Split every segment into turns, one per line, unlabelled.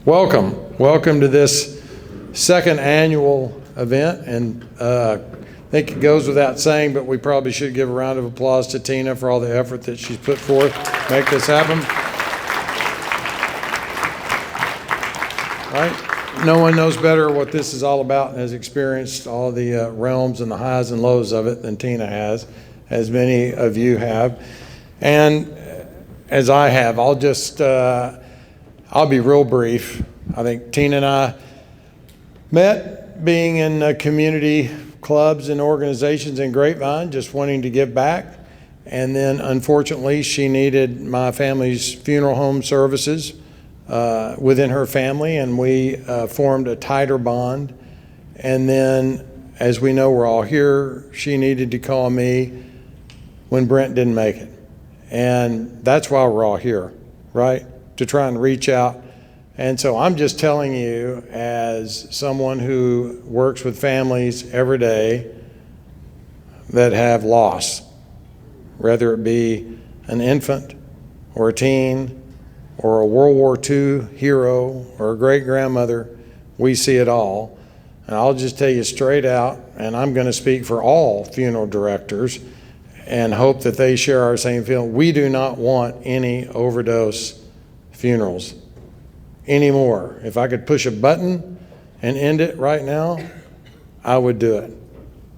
Welcome to this second annual event, and I think it goes without saying, but we probably should give a round of applause to Tina for all the effort that she's put forth to make this happen. Right? No one knows better what this is all about and has experienced all the realms and the highs and lows of it than Tina has, as many of you have. And as I have, I'll be real brief. I think Tina and I met being in community clubs and organizations in Grapevine, just wanting to give back. And then unfortunately, she needed my family's funeral home services within her family, and we formed a tighter bond. And then, as we know, we're all here, she needed to call me when Brent didn't make it. And that's why we're all here, right? To try and reach out. And so I'm just telling you, as someone who works with families every day that have loss, whether it be an infant or a teen or a World War II hero or a great-grandmother, we see it all. And I'll just tell you straight out, and I'm going to speak for all funeral directors and hope that they share our same feeling. We do not want any overdose funerals anymore. If I could push a button and end it right now, I would do it.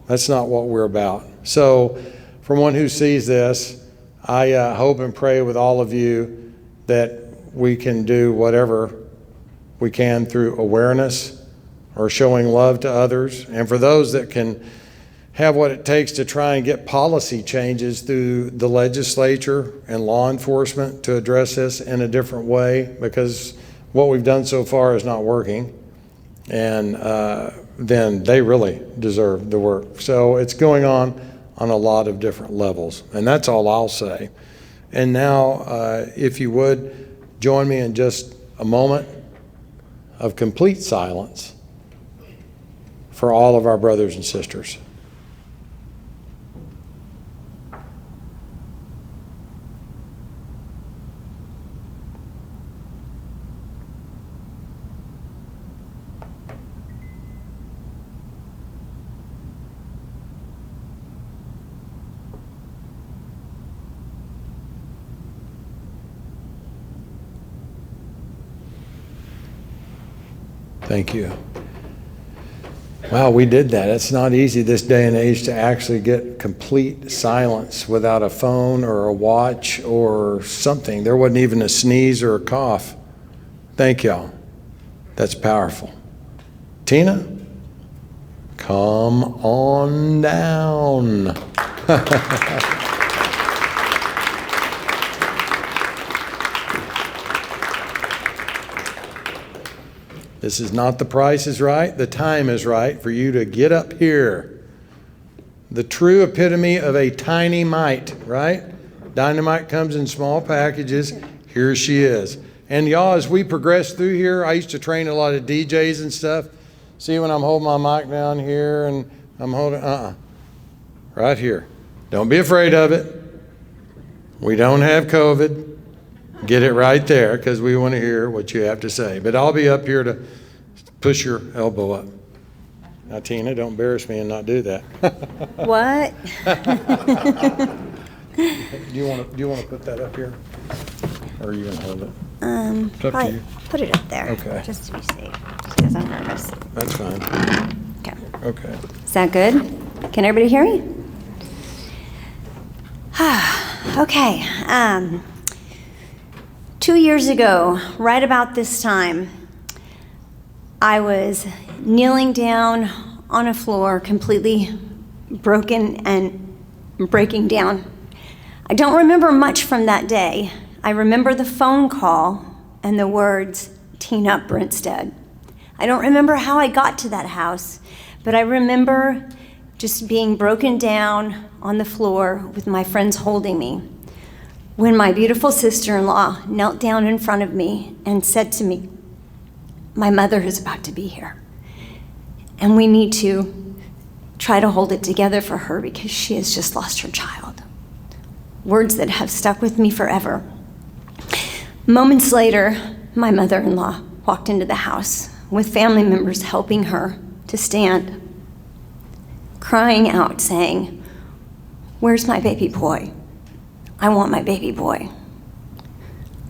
That's not what we're about. So from one who sees this, I hope and pray with all of you that we can do whatever we can through awareness or showing love to others. And for those that can have what it takes to try and get policy changes through the legislature and law enforcement to address this in a different way, because what we've done so far is not working, and then they really deserve the work. So it's going on a lot of different levels, and that's all I'll say. And now, if you would, join me in just a moment of complete silence for all of our brothers and sisters. Thank you. Wow, we did that. It's not easy this day and age to actually get complete silence without a phone or a watch or something. There wasn't even a sneeze or a cough. Thank y'all. That's powerful. Tina, come on down. This is not The Price is Right. The time is right for you to get up here. The true epitome of a tiny mite, right? Dynamite comes in small packages. Here she is. And y'all, as we progress through here, I used to train a lot of DJs and stuff. See when I'm holding my mic down here and I'm holding, right here. Don't be afraid of it. We don't have COVID. Get it right there, because we want to hear what you have to say. But I'll be up here to push your elbow up. Now, Tina, don't embarrass me and not do that.
What?
Do you want to put that up here, or are you going to hold it? It's up to you.
Put it up there.
Okay.
Just to be safe, just because I'm nervous.
That's fine.
Okay.
Okay.
Is that good? Can everybody hear me? Okay. 2 years ago, right about this time, I was kneeling down on a floor, completely broken and breaking down. I don't remember much from that day. I remember the phone call and the words, "Tina, Brent's dead." I don't remember how I got to that house, but I remember just being broken down on the floor with my friends holding me, when my beautiful sister-in-law knelt down in front of me and said to me, "My mother is about to be here, and we need to try to hold it together for her because she has just lost her child." Words that have stuck with me forever. Moments later, my mother-in-law walked into the house with family members helping her to stand, crying out, saying, "Where's my baby boy? I want my baby boy."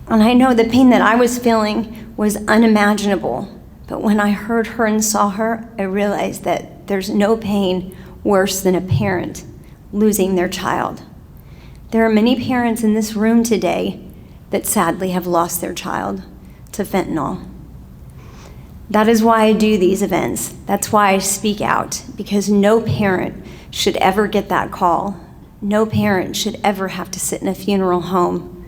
And I know the pain that I was feeling was unimaginable, but when I heard her and saw her, I realized that there's no pain worse than a parent losing their child. There are many parents in this room today that sadly have lost their child to fentanyl. That is why I do these events. That's why I speak out, because no parent should ever get that call. No parent should ever have to sit in a funeral home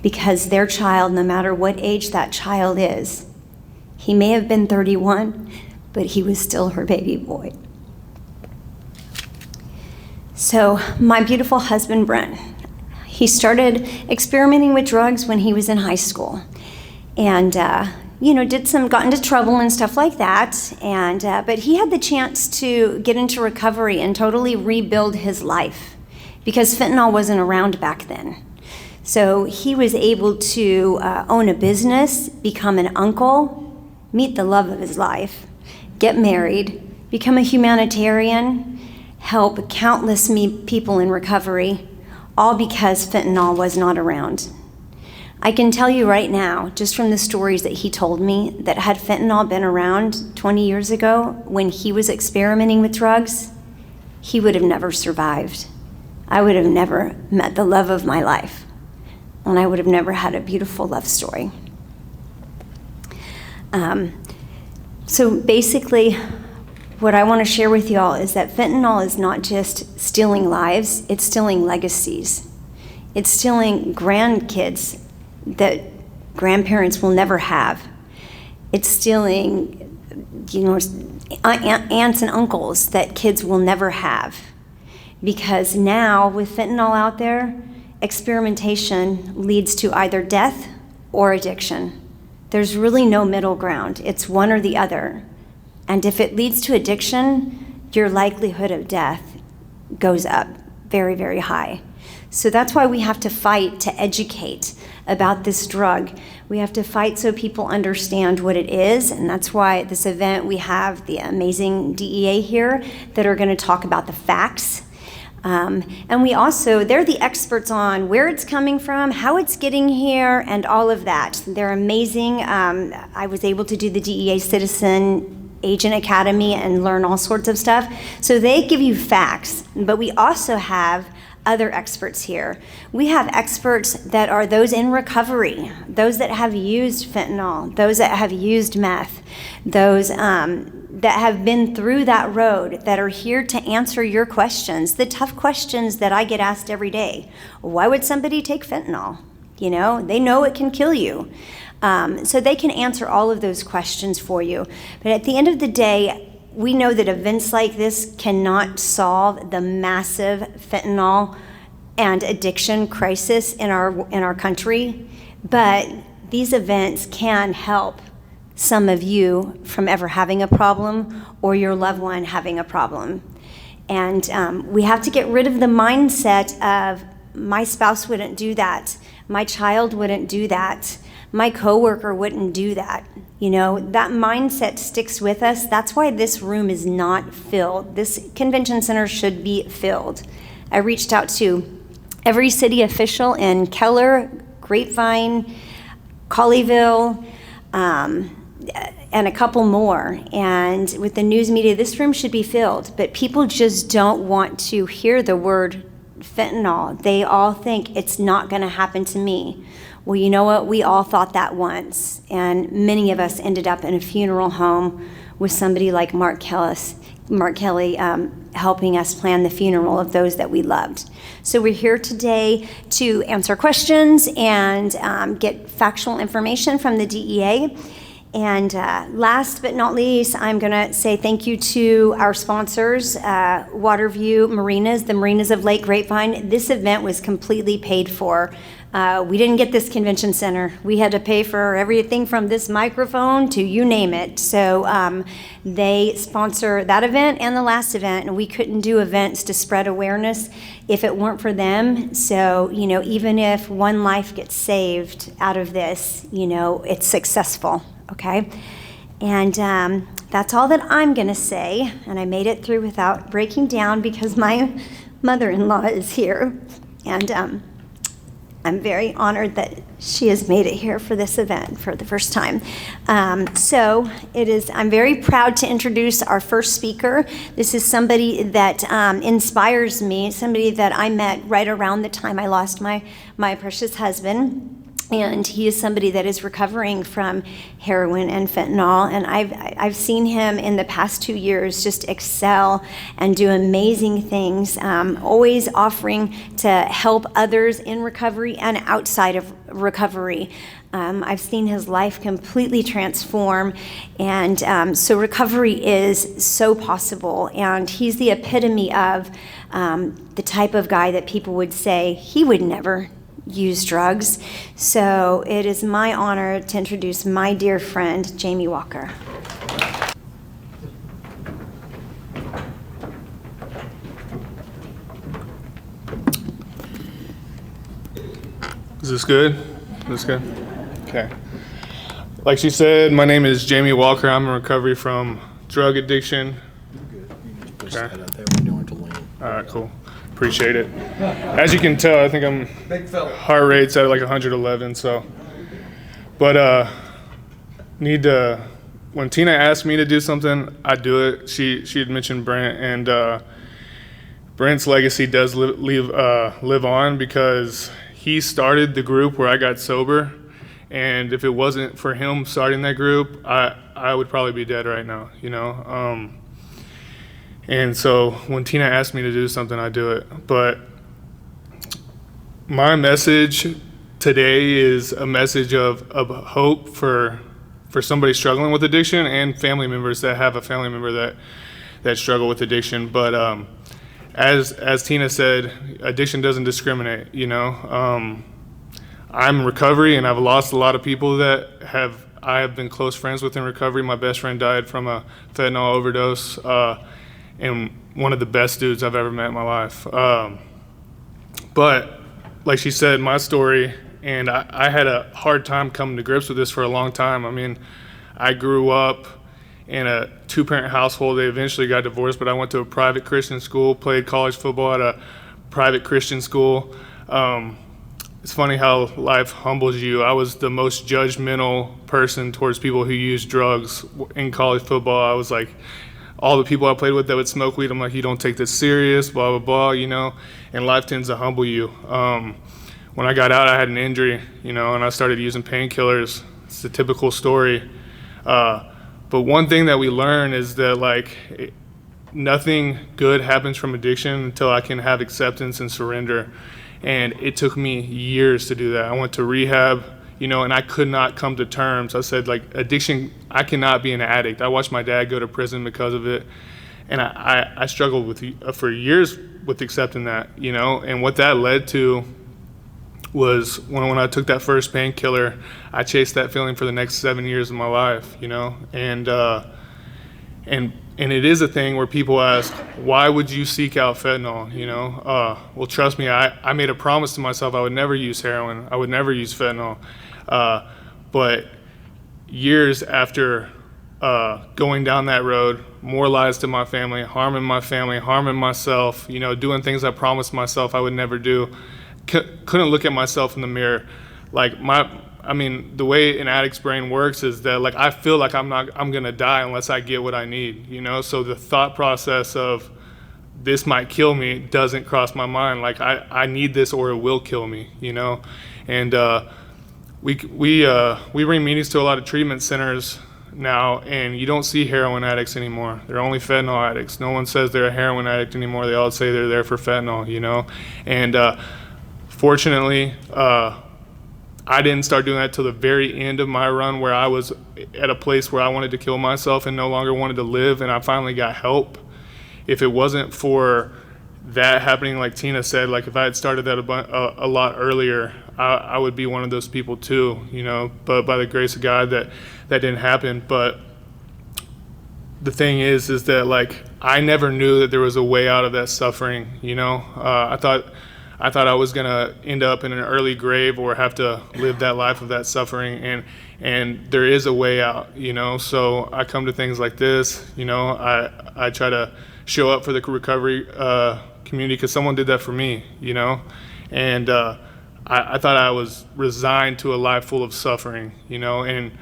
because their child, no matter what age that child is, he may have been 31, but he was still her baby boy. So my beautiful husband, Brent, he started experimenting with drugs when he was in high school. And got into trouble and stuff like that. But he had the chance to get into recovery and totally rebuild his life because fentanyl wasn't around back then. So he was able to own a business, become an uncle, meet the love of his life, get married, become a humanitarian, help countless people in recovery, all because fentanyl was not around. I can tell you right now, just from the stories that he told me, that had fentanyl been around 20 years ago when he was experimenting with drugs, he would have never survived. I would have never met the love of my life, and I would have never had a beautiful love story. So basically, what I want to share with y'all is that fentanyl is not just stealing lives, it's stealing legacies. It's stealing grandkids that grandparents will never have. It's stealing, aunts and uncles that kids will never have. Because now, with fentanyl out there, experimentation leads to either death or addiction. There's really no middle ground. It's one or the other. And if it leads to addiction, your likelihood of death goes up very, very high. So that's why we have to fight to educate about this drug. We have to fight so people understand what it is, and that's why at this event we have the amazing DEA here that are going to talk about the facts. And we also, they're the experts on where it's coming from, how it's getting here, and all of that. They're amazing. I was able to do the DEA Citizen Agent Academy and learn all sorts of stuff. So they give you facts, but we also have other experts here. We have experts that are those in recovery, those that have used fentanyl, those that have used meth, those that have been through that road, that are here to answer your questions, the tough questions that I get asked every day. Why would somebody take fentanyl? They know it can kill you. So they can answer all of those questions for you. But at the end of the day, we know that events like this cannot solve the massive fentanyl and addiction crisis in our country, but these events can help some of you from ever having a problem or your loved one having a problem. And we have to get rid of the mindset of, my spouse wouldn't do that, my child wouldn't do that, my coworker wouldn't do that. That mindset sticks with us. That's why this room is not filled. This convention center should be filled. I reached out to every city official in Keller, Grapevine, Colleyville, and a couple more. And with the news media, this room should be filled. But people just don't want to hear the word fentanyl. They all think it's not going to happen to me. Well, you know what? We all thought that once, and many of us ended up in a funeral home with somebody like Mark Kelly helping us plan the funeral of those that we loved. So we're here today to answer questions and get factual information from the DEA. And last but not least, I'm going to say thank you to our sponsors, Waterview Marinas, the Marinas of Lake Grapevine. This event was completely paid for. We didn't get this convention center. We had to pay for everything from this microphone to you name it. So they sponsor that event and the last event, and we couldn't do events to spread awareness if it weren't for them. So, even if one life gets saved out of this, it's successful. okay? And that's all that I'm going to say. And I made it through without breaking down because my mother-in-law is here. And I'm very honored that she has made it here for this event for the first time. I'm very proud to introduce our first speaker. This is somebody that inspires me, somebody that I met right around the time I lost my precious husband. And he is somebody that is recovering from heroin and fentanyl. And I've seen him in the past 2 years just excel and do amazing things, always offering to help others in recovery and outside of recovery. I've seen his life completely transform. And so recovery is so possible. And he's the epitome of the type of guy that people would say he would never use drugs. So it is my honor to introduce my dear friend, Jamie Walker.
Is this good? This good? Okay. Like she said, my name is Jamie Walker. I'm in recovery from drug addiction. Okay. All right, cool. Appreciate it. As you can tell, I think heart rate's at like 111. So, but when Tina asked me to do something, I do it. She had mentioned Brent, and Brent's legacy does live on because he started the group where I got sober, and if it wasn't for him starting that group, I would probably be dead right now. And so when Tina asked me to do something, I do it. But my message today is a message of hope for somebody struggling with addiction and family members that have a family member that struggle with addiction. But as Tina said, addiction doesn't discriminate. I'm in recovery, and I've lost a lot of people that I have been close friends with in recovery. My best friend died from a fentanyl overdose. And one of the best dudes I've ever met in my life. But like she said, my story, and I had a hard time coming to grips with this for a long time. I mean, I grew up in a 2-parent household. They eventually got divorced, but I went to a private Christian school, played college football at a private Christian school. It's funny how life humbles you. I was the most judgmental person towards people who use drugs in college football. I was like, all the people I played with that would smoke weed, I'm like, you don't take this serious, blah, blah, blah, and life tends to humble you. When I got out, I had an injury, and I started using painkillers. It's the typical story. But one thing that we learn is that, nothing good happens from addiction until I can have acceptance and surrender. And it took me years to do that. I went to rehab, and I could not come to terms. I said, addiction, I cannot be an addict. I watched my dad go to prison because of it. And I struggled for years with accepting that, and what that led to was when I took that first painkiller, I chased that feeling for the next 7 years of my life, and it is a thing where people ask, why would you seek out fentanyl, well, trust me, I made a promise to myself I would never use heroin, I would never use fentanyl. But years after going down that road, more lies to my family, harming myself, doing things I promised myself I would never do, couldn't look at myself in the mirror. The way an addict's brain works is that I feel like I'm gonna die unless I get what I need, so the thought process of this might kill me doesn't cross my mind. I need this or it will kill me, and we bring meetings to a lot of treatment centers now, and you don't see heroin addicts anymore. They're only fentanyl addicts. No one says they're a heroin addict anymore. They all say they're there for fentanyl, and fortunately, I didn't start doing that till the very end of my run, where I was at a place where I wanted to kill myself and no longer wanted to live, and I finally got help. If it wasn't for that happening, like Tina said, if I had started that a lot earlier, I would be one of those people too, but by the grace of God that didn't happen. But the thing is that I never knew that there was a way out of that suffering, I thought I was gonna end up in an early grave or have to live that life of that suffering, and there is a way out, you know. So I come to things like this, you know. I try to show up for the recovery community because someone did that for me, you know. And I thought I was resigned to a life full of suffering, you know. And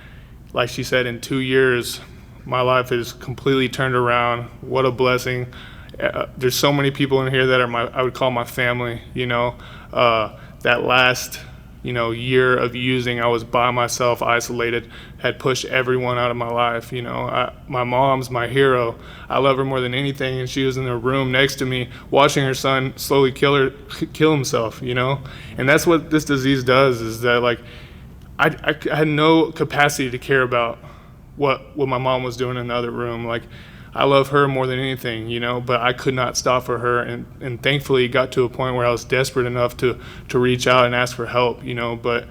like she said, in 2 years, my life is completely turned around. What a blessing. There's so many people in here that are I would call my family, you know. That last, you know, year of using, I was by myself, isolated, had pushed everyone out of my life, you know. My mom's my hero. I love her more than anything, and she was in the room next to me watching her son slowly kill himself, you know. And that's what this disease does, is that, like, I had no capacity to care about what my mom was doing in the other room. Like, I love her more than anything, you know, but I could not stop for her. And thankfully it got to a point where I was desperate enough to reach out and ask for help, you know. But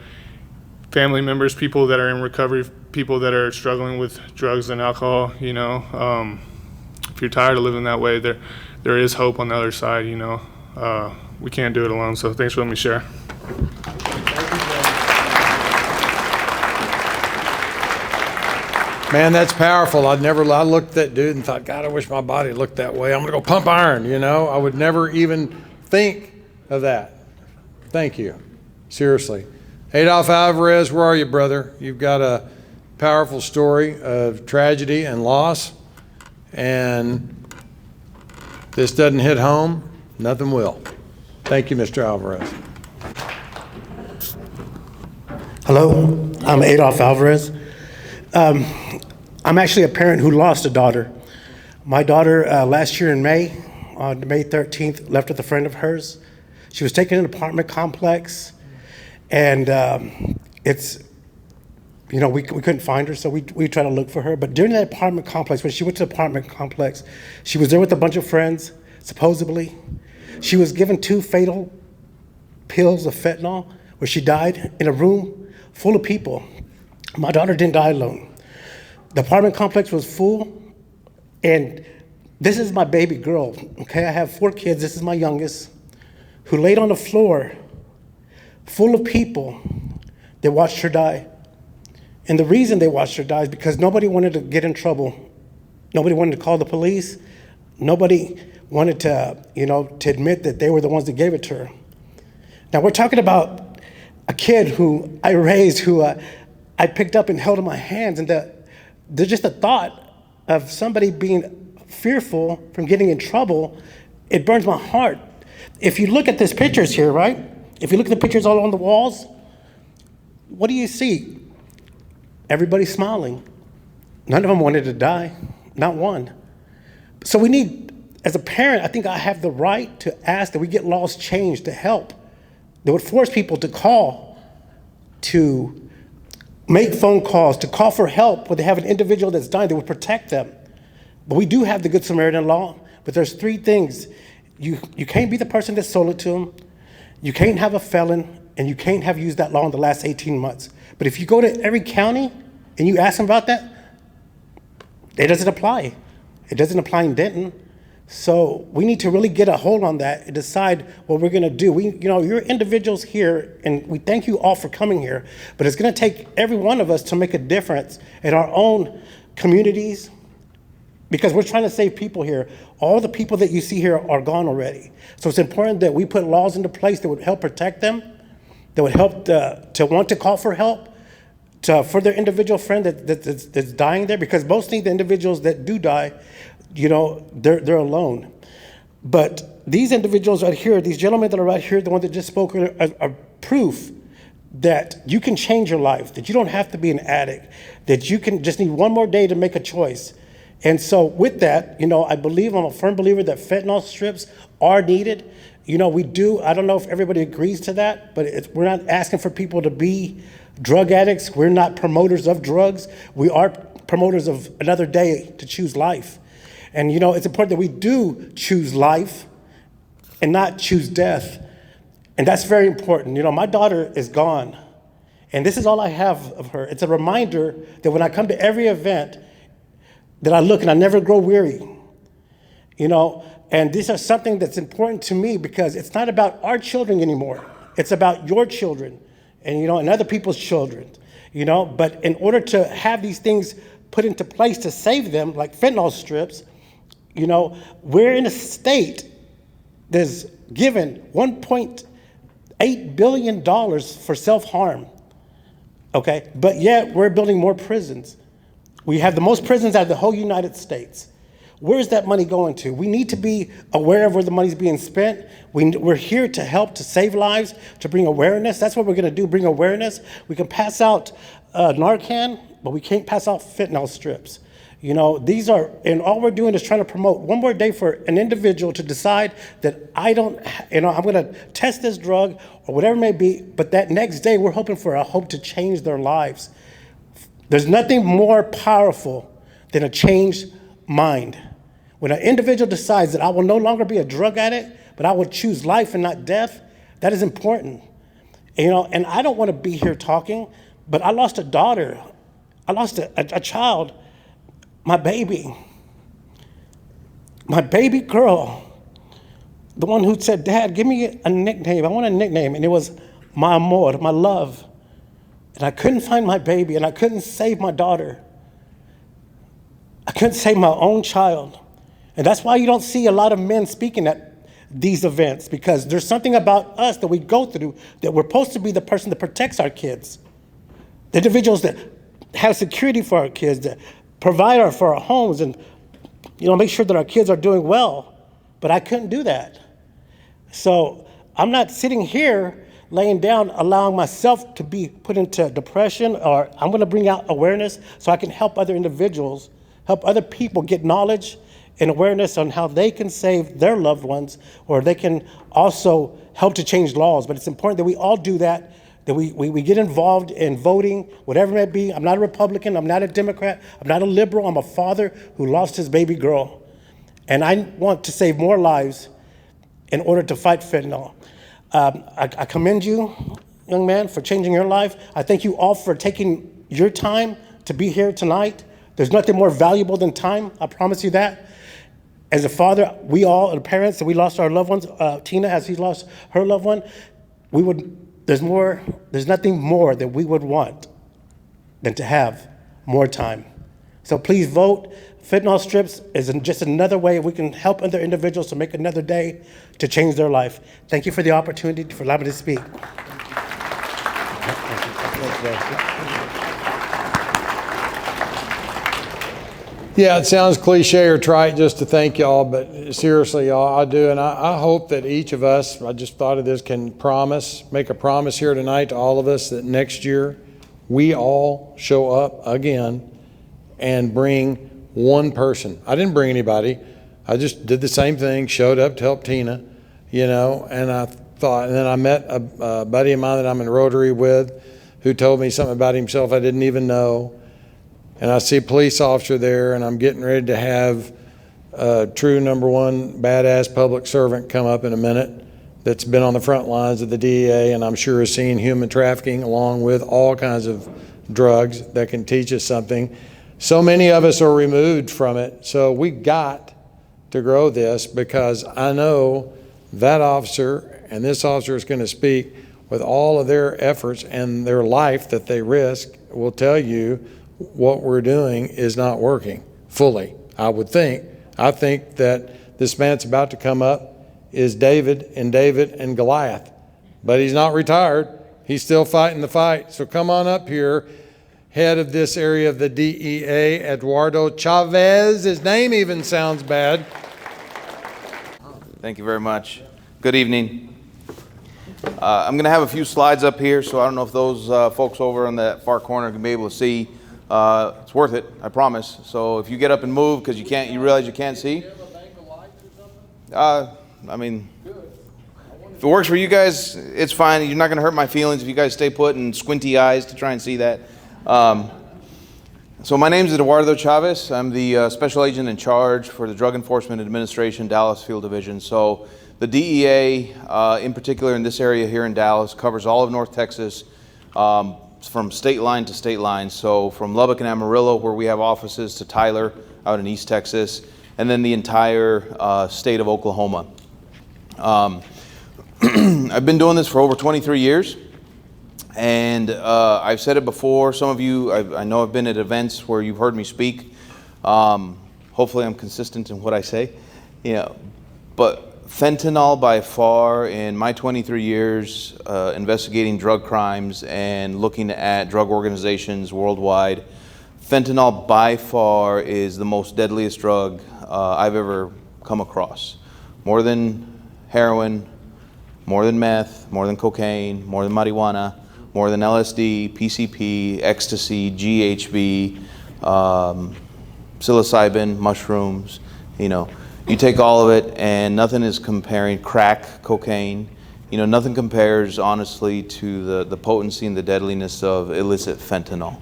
family members, people that are in recovery, people that are struggling with drugs and alcohol, you know, if you're tired of living that way, there is hope on the other side, you know. We can't do it alone, so thanks for letting me share.
Man, that's powerful. I looked at that dude and thought, God, I wish my body looked that way. I'm gonna go pump iron, you know? I would never even think of that. Thank you, seriously. Adolf Alvarez, where are you, brother? You've got a powerful story of tragedy and loss, and this doesn't hit home, nothing will. Thank you, Mr. Alvarez.
Hello, I'm Adolf Alvarez. I'm actually a parent who lost a daughter. My daughter, last year in May, on May 13th, left with a friend of hers. She was taken in an apartment complex, and it's, you know, we couldn't find her, so we tried to look for her. But during that apartment complex, when she went to the apartment complex, she was there with a bunch of friends, supposedly. She was given 2 fatal pills of fentanyl, where she died in a room full of people. My daughter didn't die alone. The apartment complex was full, and this is my baby girl, okay? I have 4 kids. This is my youngest, who laid on the floor full of people that watched her die. And the reason they watched her die is because nobody wanted to get in trouble. Nobody wanted to call the police. Nobody wanted to, you know, to admit that they were the ones that gave it to her. Now, we're talking about a kid who I raised, who I picked up and held in my hands, and there's just a thought of somebody being fearful from getting in trouble. It burns my heart. If you look at these pictures here, right? If you look at the pictures all on the walls, what do you see? Everybody smiling. None of them wanted to die, not one. So we need, as a parent, I think I have the right to ask that we get laws changed to help, that would force people to call, to make phone calls, to call for help when they have an individual that's dying that would protect them. But we do have the Good Samaritan law, but there's 3 things. You can't be the person that sold it to them, you can't have a felon, and you can't have used that law in the last 18 months. But if you go to every county and you ask them about that, it doesn't apply. It doesn't apply in Denton. So we need to really get a hold on that and decide what we're gonna do. You know, you're individuals here, and we thank you all for coming here, but it's gonna take every one of us to make a difference in our own communities, because we're trying to save people here. All the people that you see here are gone already. So it's important that we put laws into place that would help protect them, that would help to want to call for help, for their individual friend that's dying there, because mostly the individuals that do die, you know, they're alone. But these individuals right here, these gentlemen that are right here, the ones that just spoke, are proof that you can change your life, that you don't have to be an addict, that you can just need one more day to make a choice. And so with that, you know, I'm a firm believer that fentanyl strips are needed. You know, we do, I don't know if everybody agrees to that, but we're not asking for people to be drug addicts. We're not promoters of drugs. We are promoters of another day to choose life. And, you know, it's important that we do choose life and not choose death. And that's very important. You know, my daughter is gone, and this is all I have of her. It's a reminder that when I come to every event, that I look and I never grow weary. You know, and these are something that's important to me, because it's not about our children anymore. It's about your children and, you know, and other people's children. But in order to have these things put into place to save them, like fentanyl strips, we're in a state that's given $1.8 billion for self-harm, okay? But yet we're building more prisons. We have the most prisons out of the whole United States. Where's that money going to? We need to be aware of where the money's being spent. We're here to help to save lives, to bring awareness. That's what we're gonna do, bring awareness. We can pass out Narcan, but we can't pass out fentanyl strips. And all we're doing is trying to promote one more day for an individual to decide that I'm gonna test this drug or whatever it may be, but that next day we're hoping for a hope to change their lives. There's nothing more powerful than a changed mind. When an individual decides that I will no longer be a drug addict, but I will choose life and not death, that is important. And I don't wanna be here talking, but I lost a daughter. I lost a child. My baby girl, the one who said, Dad, give me a nickname. I want a nickname. And it was my amor, my love. And I couldn't find my baby, and I couldn't save my daughter. I couldn't save my own child. And that's why you don't see a lot of men speaking at these events, because there's something about us that we go through that we're supposed to be the person that protects our kids. The individuals that have security for our kids, that provide for our homes, and make sure that our kids are doing well. But I couldn't do that. So I'm not sitting here laying down, allowing myself to be put into depression, or I'm gonna bring out awareness so I can help other individuals, help other people get knowledge and awareness on how they can save their loved ones, or they can also help to change laws. But it's important that we all do that we get involved in voting, whatever it may be. I'm not a Republican, I'm not a Democrat, I'm not a liberal, I'm a father who lost his baby girl. And I want to save more lives in order to fight fentanyl. I commend you, young man, for changing your life. I thank you all for taking your time to be here tonight. There's nothing more valuable than time, I promise you that. As a father, we all, the parents, that we lost our loved ones, Tina, as he lost her loved one, there's nothing more that we would want than to have more time. So please vote. Fentanyl strips is just another way we can help other individuals to make another day to change their life. Thank you for the opportunity for allowing me to speak.
Yeah, it sounds cliche or trite just to thank y'all, but seriously, y'all, I do. And I hope that each of us, I just thought of this, can make a promise here tonight to all of us that next year we all show up again and bring one person. I didn't bring anybody. I just did the same thing, showed up to help Tina, and I thought, and then I met a buddy of mine that I'm in Rotary with who told me something about himself I didn't even know. And I see a police officer there, and I'm getting ready to have a true #1 badass public servant come up in a minute that's been on the front lines of the DEA, and I'm sure has seen human trafficking along with all kinds of drugs that can teach us something. So many of us are removed from it, so we got to grow this, because I know that officer and this officer is going to speak with all of their efforts and their life that they risk will tell you what we're doing is not working fully, I would think. I think that this man that's about to come up is David and Goliath, but he's not retired. He's still fighting the fight. So come on up here, head of this area of the DEA, Eduardo Chavez. His name even sounds bad.
Thank you very much. Good evening. I'm going to have a few slides up here, so I don't know if those folks over on that far corner can be able to see. It's worth it, I promise. So if you get up and move because you realize you can't see. I mean, if it works for you guys, it's fine. You're not going to hurt my feelings if you guys stay put and squinty eyes to try and see that. So my name is Eduardo Chavez. I'm the special agent in charge for the Drug Enforcement Administration Dallas Field Division. So the DEA, in particular in this area here in Dallas, covers all of North Texas, from state line to state line. So from Lubbock and Amarillo, where we have offices, to Tyler out in East Texas, and then the entire state of Oklahoma. I've been doing this for over 23 years. And I've said it before. Some of you, I know I've been at events where you've heard me speak. Hopefully I'm consistent in what I say. But fentanyl by far, in my 23 years investigating drug crimes and looking at drug organizations worldwide, fentanyl by far is the most deadliest drug I've ever come across. More than heroin, more than meth, more than cocaine, more than marijuana, more than LSD, PCP, ecstasy, GHB, psilocybin, mushrooms. You take all of it and nothing is comparing. Crack, cocaine, nothing compares honestly to the potency and the deadliness of illicit fentanyl.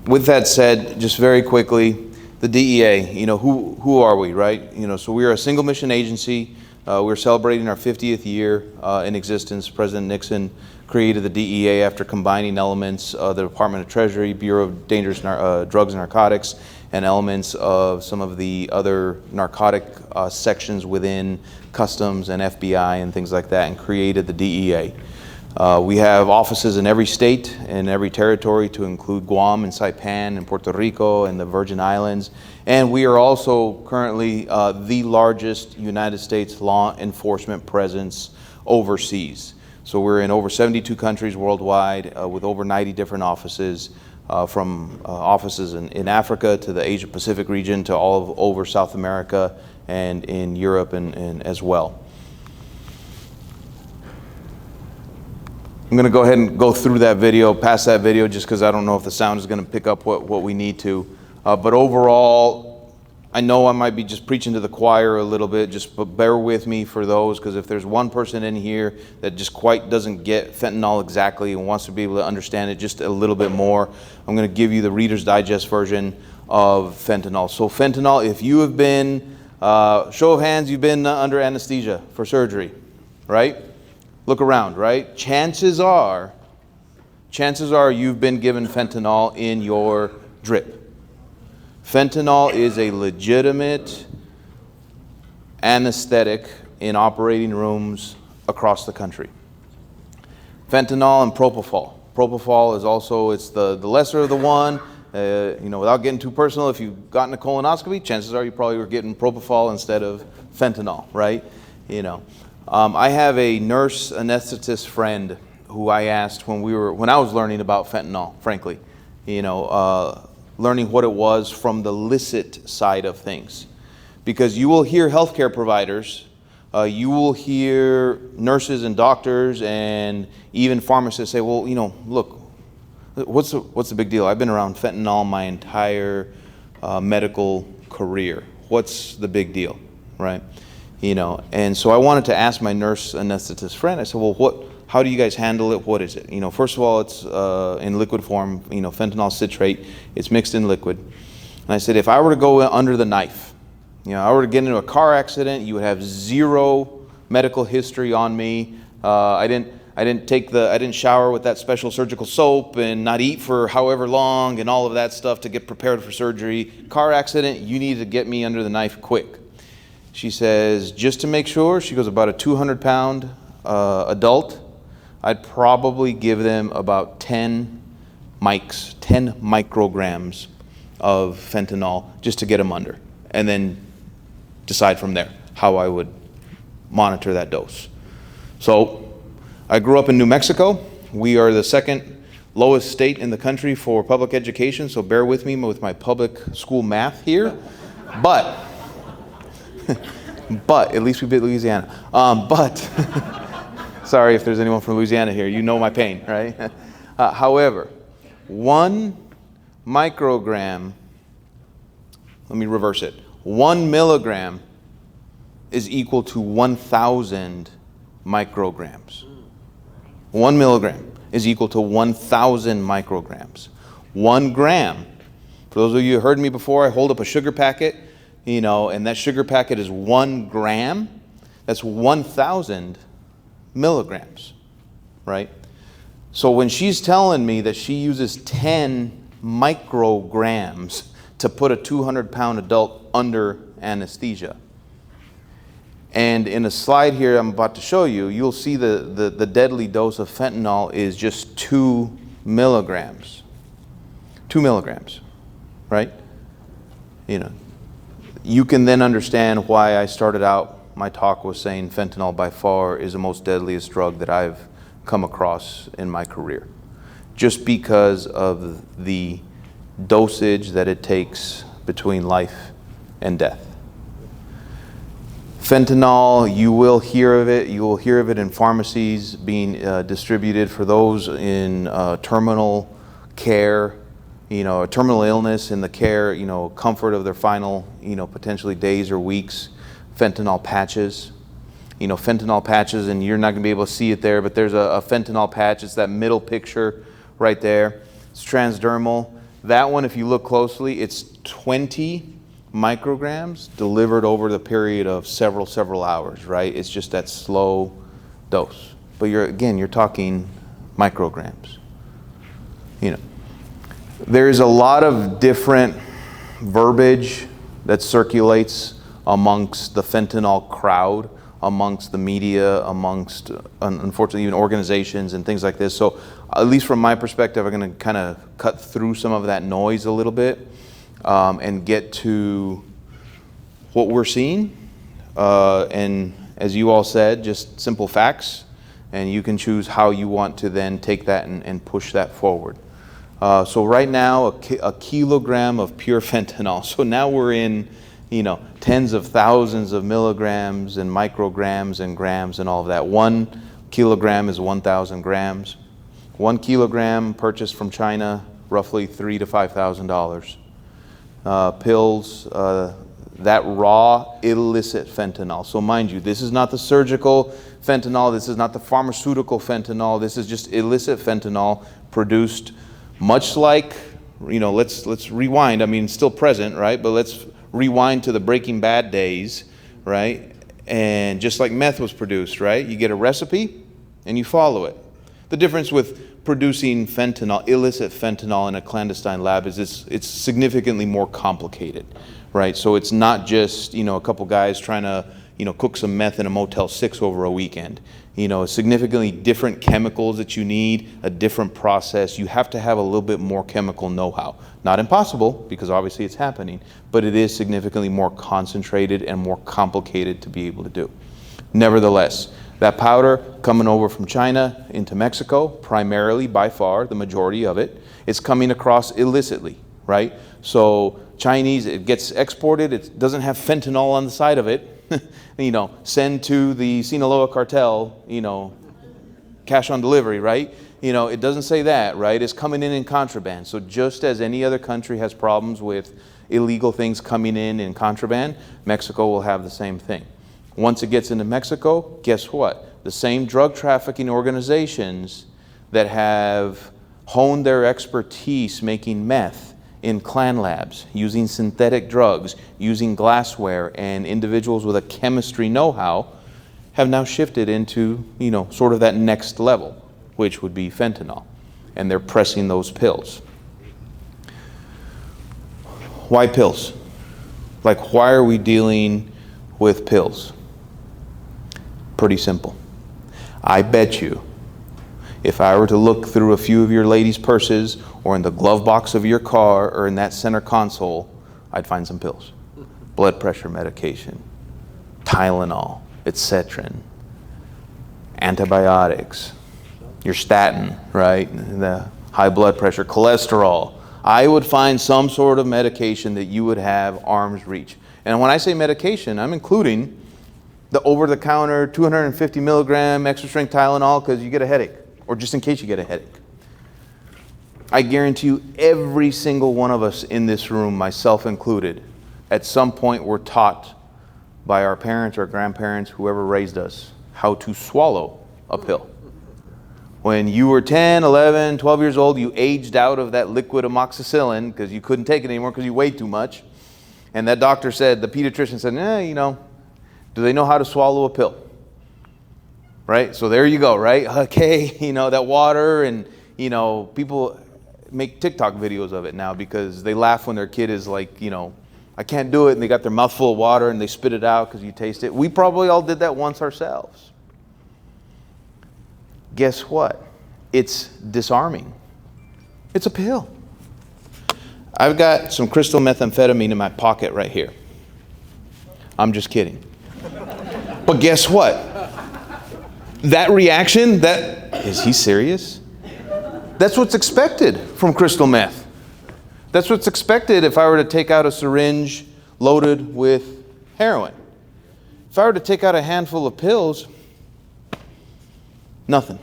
With that said, just very quickly, the DEA, who are we, right? So we are a single mission agency. We're celebrating our 50th year in existence. President Nixon created the DEA after combining elements of the Department of Treasury, Bureau of Dangerous Drugs and Narcotics, and elements of some of the other narcotic sections within Customs and FBI and things like that, and created the DEA. We have offices in every state and every territory, to include Guam and Saipan and Puerto Rico and the Virgin Islands. And we are also currently the largest United States law enforcement presence overseas. So we're in over 72 countries worldwide with over 90 different offices, from offices in Africa to the Asia Pacific region to all of over South America and in Europe and as well. I'm going to go ahead and go through that video, past that video, just because I don't know if the sound is going to pick up what we need to. But overall, I know I might be just preaching to the choir a little bit, but bear with me for those, because if there's one person in here that just quite doesn't get fentanyl exactly and wants to be able to understand it just a little bit more, I'm going to give you the Reader's Digest version of fentanyl. So fentanyl, if you have been, show of hands, you've been under anesthesia for surgery, right? Look around, right? Chances are you've been given fentanyl in your drip. Fentanyl is a legitimate anesthetic in operating rooms across the country. Fentanyl and propofol. Propofol is also, it's the lesser of the one. Without getting too personal, if you've gotten a colonoscopy, chances are you probably were getting propofol instead of fentanyl, right? I have a nurse anesthetist friend who I asked when I was learning about fentanyl, frankly, learning what it was from the licit side of things. Because you will hear healthcare providers, you will hear nurses and doctors and even pharmacists say, well, look, what's the big deal? I've been around fentanyl my entire medical career. What's the big deal, right? And so I wanted to ask my nurse anesthetist friend, I said, well, how do you guys handle it? What is it? First of all, it's in liquid form, fentanyl citrate, it's mixed in liquid. And I said, if I were to go under the knife, I were to get into a car accident, you would have zero medical history on me. I didn't shower with that special surgical soap and not eat for however long and all of that stuff to get prepared for surgery. Car accident, you need to get me under the knife quick. She says, just to make sure, she goes, about a 200-pound adult, I'd probably give them about 10 micrograms of fentanyl just to get them under, and then decide from there how I would monitor that dose. So I grew up in New Mexico. We are the second lowest state in the country for public education, so bear with me with my public school math here. But at least we beat Louisiana. Sorry if there's anyone from Louisiana here, you know my pain, right? However, 1 microgram, let me reverse it, 1 milligram is equal to 1,000 micrograms. 1 milligram is equal to 1,000 micrograms. 1 gram, for those of you who heard me before, I hold up a sugar packet, and that sugar packet is 1 gram, that's 1,000 milligrams, right? So when she's telling me that she uses 10 micrograms to put a 200-pound adult under anesthesia, And in a slide here I'm about to show you, you'll see the deadly dose of fentanyl is just 2 milligrams. 2 milligrams, right? You know, you can then understand why I started out my talk was saying fentanyl by far is the most deadliest drug that I've come across in my career. Just because of the dosage that it takes between life and death. Fentanyl, you will hear of it. You will hear of it in pharmacies being distributed for those in terminal care, you know, a terminal illness in the care, you know, comfort of their final, you know, potentially days or weeks. Fentanyl patches, you know, fentanyl patches, and you're not going to be able to see it there, but there's a fentanyl patch. It's that middle picture right there. It's transdermal. That one, if you look closely, it's 20 micrograms delivered over the period of several hours, right? It's just that slow dose. But you're talking micrograms. You know, there's a lot of different verbiage that circulates amongst the fentanyl crowd, amongst the media, amongst, unfortunately, even organizations and things like this. So at least from my perspective, I'm going to kind of cut through some of that noise a little bit and get to what we're seeing. And as you all said, just simple facts, and you can choose how you want to then take that and push that forward. So right now, a kilogram of pure fentanyl. So now we're in, you know, tens of thousands of milligrams and micrograms and grams and all of that. 1 kilogram is 1,000 grams. 1 kilogram purchased from China, roughly $3,000 to $5,000. Pills, that raw illicit fentanyl. So mind you, this is not the surgical fentanyl, this is not the pharmaceutical fentanyl, this is just illicit fentanyl produced much like, you know, let's rewind. I mean, it's still present, right? But let's rewind to the Breaking Bad days, right? And just like meth was produced, right? You get a recipe and you follow it. The difference with producing fentanyl, illicit fentanyl in a clandestine lab is it's significantly more complicated, right? So it's not just, you know, a couple guys trying to, you know, cook some meth in a Motel 6 over a weekend. You know, significantly different chemicals that you need, a different process. You have to have a little bit more chemical know-how. Not impossible, because obviously it's happening, but it is significantly more concentrated and more complicated to be able to do. Nevertheless, that powder coming over from China into Mexico, primarily by far, the majority of it, is coming across illicitly, right? So Chinese, it gets exported, it doesn't have fentanyl on the side of it, you know, send to the Sinaloa cartel, you know, cash on delivery, right? You know, it doesn't say that, right? It's coming in contraband. So just as any other country has problems with illegal things coming in contraband, Mexico will have the same thing. Once it gets into Mexico, guess what? The same drug trafficking organizations that have honed their expertise making meth in clan labs, using synthetic drugs, using glassware, and individuals with a chemistry know-how have now shifted into, you know, sort of that next level, which would be fentanyl. And they're pressing those pills. Why pills? Like, why are we dealing with pills? Pretty simple. I bet you, if I were to look through a few of your ladies' purses or in the glove box of your car or in that center console, I'd find some pills. Blood pressure medication, Tylenol, Excedrin, antibiotics, your statin, right? The high blood pressure, cholesterol. I would find some sort of medication that you would have arm's reach. And when I say medication, I'm including the over-the-counter 250 milligram extra strength Tylenol because you get a headache, or just in case you get a headache. I guarantee you every single one of us in this room, myself included, at some point were taught by our parents or grandparents, whoever raised us, how to swallow a pill. When you were 10, 11, 12 years old, you aged out of that liquid amoxicillin because you couldn't take it anymore because you weighed too much. And that doctor said, the pediatrician said, you know, do they know how to swallow a pill? Right? So there you go, right? Okay, you know, that water, and, you know, people make TikTok videos of it now because they laugh when their kid is like, you know, I can't do it, and they got their mouth full of water and they spit it out because you taste it. We probably all did that once ourselves. Guess what? It's disarming. It's a pill. I've got some crystal methamphetamine in my pocket right here. I'm just kidding. But guess what? That reaction, is he serious? That's what's expected from crystal meth. That's what's expected if I were to take out a syringe loaded with heroin. If I were to take out a handful of pills, nothing,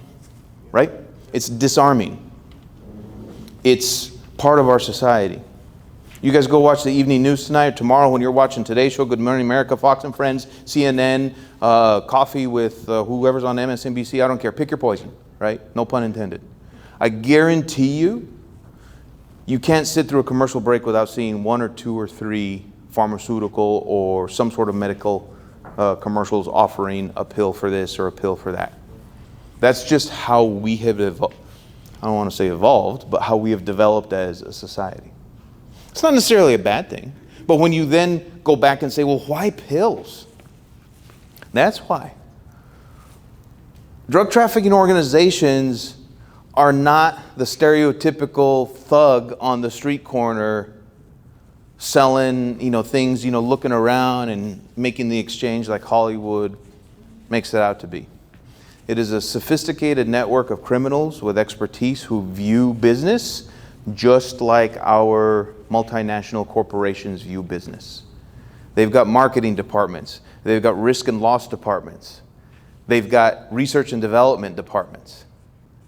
right? It's disarming. It's part of our society. You guys go watch the evening news tonight or tomorrow when you're watching Today Show, Good Morning America, Fox and Friends, CNN, coffee with whoever's on MSNBC, I don't care. Pick your poison, right? No pun intended. I guarantee you can't sit through a commercial break without seeing 1 or 2 or 3 pharmaceutical or some sort of medical commercials offering a pill for this or a pill for that. That's just how we have evolved. I don't want to say evolved, but how we have developed as a society. It's not necessarily a bad thing. But when you then go back and say, well, why pills? That's why. Drug trafficking organizations are not the stereotypical thug on the street corner selling, things, looking around and making the exchange like Hollywood makes it out to be. It is a sophisticated network of criminals with expertise who view business just like our multinational corporations view business. They've got marketing departments. They've got risk and loss departments. They've got research and development departments.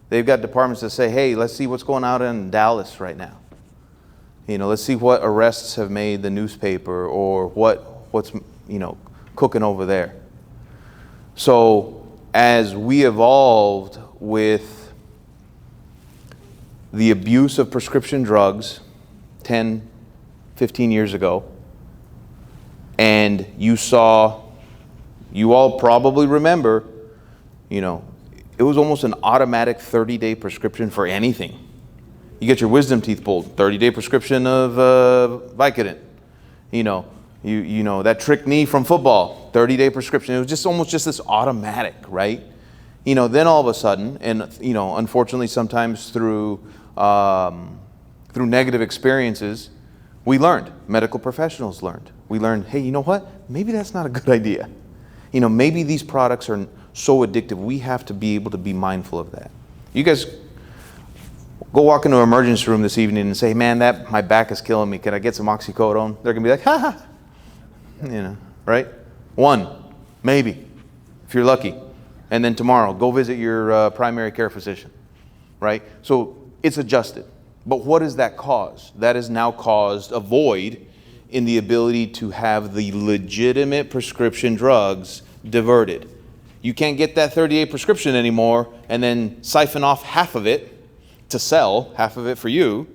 They've got departments that say, hey, let's see what's going on in Dallas right now. Let's see what arrests have made the newspaper or what's cooking over there. So as we evolved with the abuse of prescription drugs 10, 15 years ago, and you all probably remember, it was almost an automatic 30-day prescription for anything. You get your wisdom teeth pulled, 30-day prescription of Vicodin. That trick knee from football, 30-day prescription. It was just almost just this automatic, right? Then all of a sudden, and unfortunately sometimes through negative experiences, we learned, medical professionals learned. We learned, hey, you know what? Maybe that's not a good idea. Maybe these products are so addictive, we have to be able to be mindful of that. You guys go walk into an emergency room this evening and say, man, my back is killing me. Can I get some oxycodone? They're going to be like, ha ha. Right? 1, maybe, if you're lucky. And then tomorrow, go visit your primary care physician. Right? So it's adjusted. But what does that cause? That has now caused a void in the ability to have the legitimate prescription drugs diverted. You can't get that 30-day prescription anymore and then siphon off half of it to sell, half of it for you,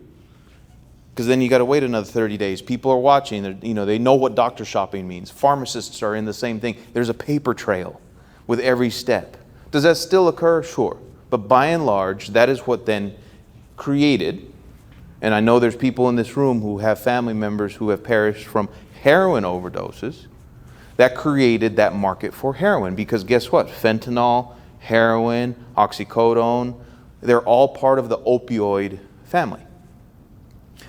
because then you got to wait another 30 days. People are watching. They know what doctor shopping means. Pharmacists are in the same thing. There's a paper trail with every step. Does that still occur? Sure. But by and large, that is what then created, and I know there's people in this room who have family members who have perished from heroin overdoses, that created that market for heroin. Because guess what? Fentanyl, heroin, oxycodone, they're all part of the opioid family.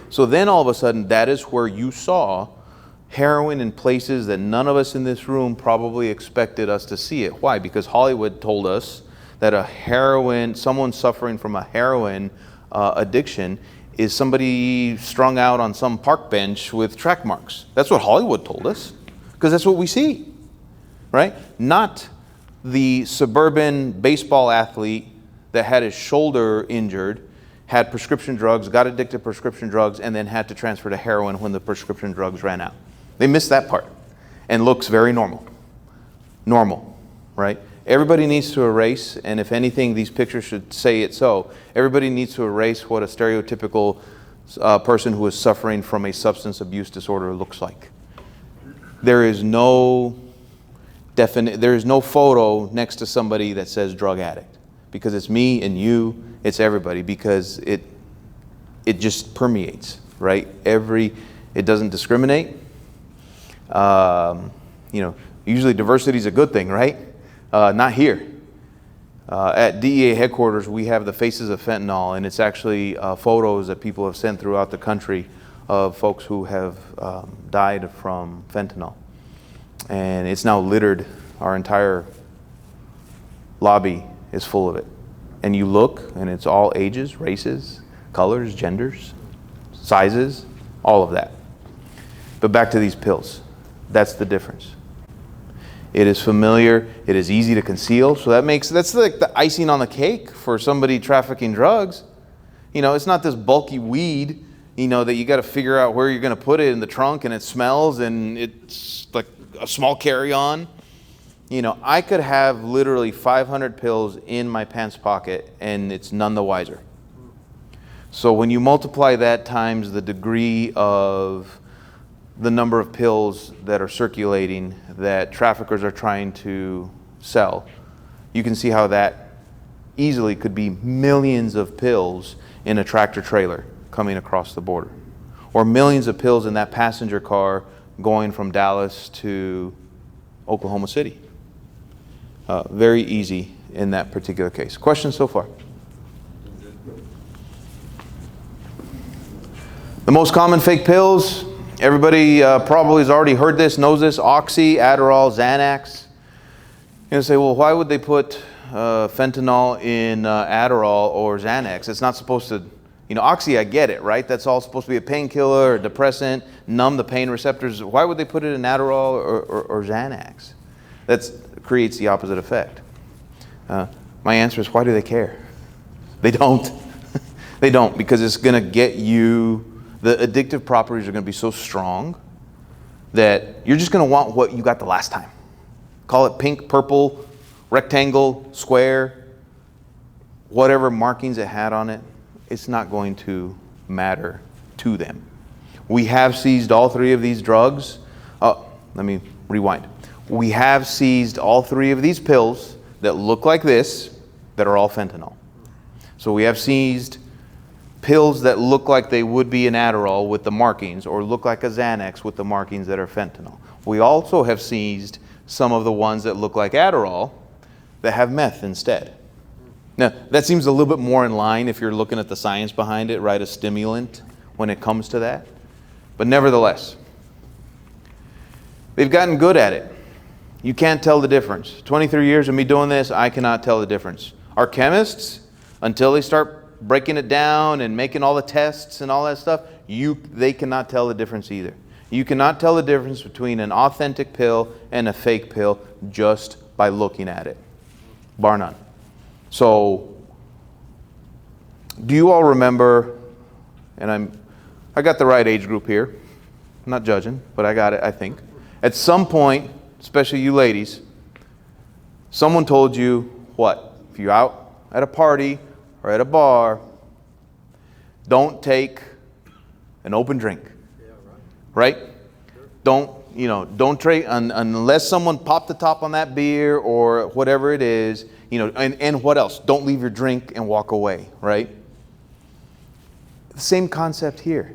So then all of a sudden, that is where you saw heroin in places that none of us in this room probably expected us to see it. Why? Because Hollywood told us that someone suffering from a heroin addiction is somebody strung out on some park bench with track marks. That's what Hollywood told us, because that's what we see, right? Not the suburban baseball athlete that had his shoulder injured, had prescription drugs, got addicted to prescription drugs, and then had to transfer to heroin when the prescription drugs ran out. They missed that part and looks very normal. Normal, right? Everybody needs to erase, and if anything, these pictures should say it so. Everybody needs to erase what a stereotypical person who is suffering from a substance abuse disorder looks like. There is no photo next to somebody that says drug addict, because it's me and you, it's everybody, because it just permeates, right? It doesn't discriminate. Usually diversity is a good thing, right? Not here. At DEA headquarters, we have the faces of fentanyl, and it's actually photos that people have sent throughout the country of folks who have died from fentanyl. And it's now littered. Our entire lobby is full of it. And you look, and it's all ages, races, colors, genders, sizes, all of that. But back to these pills. That's the difference. It is familiar, it is easy to conceal, so that's like the icing on the cake for somebody trafficking drugs. It's not this bulky weed, that you got to figure out where you're going to put it in the trunk, and it smells, and it's like a small carry-on. I could have literally 500 pills in my pants pocket, and it's none the wiser. So when you multiply that times the degree of the number of pills that are circulating that traffickers are trying to sell, you can see how that easily could be millions of pills in a tractor trailer coming across the border, or millions of pills in that passenger car going from Dallas to Oklahoma City. Very easy in that particular case. Questions so far? The most common fake pills, everybody probably has already heard this, knows this: Oxy, Adderall, Xanax. You're going to say, well, why would they put fentanyl in Adderall or Xanax? It's not supposed to, Oxy, I get it, right? That's all supposed to be a painkiller or a depressant, numb the pain receptors. Why would they put it in Adderall or Xanax? That creates the opposite effect. My answer is, why do they care? They don't. They don't, because it's going to get you, the addictive properties are going to be so strong that you're just going to want what you got the last time. Call it pink, purple, rectangle, square, whatever markings it had on it, it's not going to matter to them. We have seized all three of these drugs. Oh, let me rewind. We have seized all three of these pills that look like this, that are all fentanyl. So we have seized pills that look like they would be an Adderall with the markings, or look like a Xanax with the markings that are fentanyl. We also have seized some of the ones that look like Adderall that have meth instead. Now, that seems a little bit more in line if you're looking at the science behind it, right? A stimulant when it comes to that. But nevertheless, they've gotten good at it. You can't tell the difference. 23 years of me doing this, I cannot tell the difference. Our chemists, until they start breaking it down and making all the tests and all that stuff, they cannot tell the difference either. You cannot tell the difference between an authentic pill and a fake pill just by looking at it, bar none. So, do you all remember, and I got the right age group here, I'm not judging, but I got it, I think. At some point, especially you ladies, someone told you what? If you're out at a party or at a bar, don't take an open drink, right? Don't trade unless someone popped the top on that beer or whatever it is, and what else? Don't leave your drink and walk away, right? The same concept here.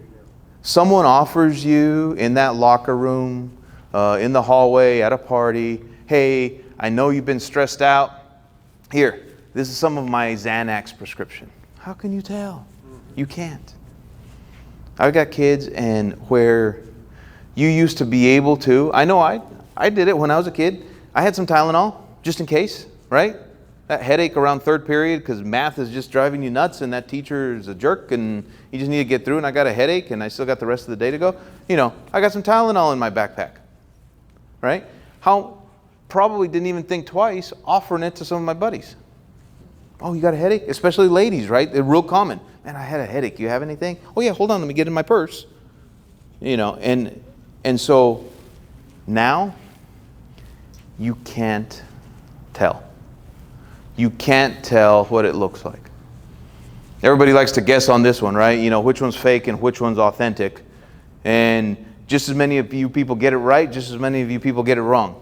Someone offers you in that locker room, in the hallway, at a party, hey, I know you've been stressed out. Here, this is some of my Xanax prescription. How can you tell? You can't. I've got kids, and where you used to be able to, I know I did it when I was a kid. I had some Tylenol, just in case, right? That headache around third period because math is just driving you nuts and that teacher is a jerk and you just need to get through, and I got a headache and I still got the rest of the day to go. I got some Tylenol in my backpack, right? Probably didn't even think twice offering it to some of my buddies. Oh, you got a headache? Especially ladies, right? They're real common. Man, I had a headache. You have anything? Oh yeah, hold on, let me get in my purse. And so now you can't tell. You can't tell what it looks like. Everybody likes to guess on this one, right? Which one's fake and which one's authentic. And just as many of you people get it right, just as many of you people get it wrong.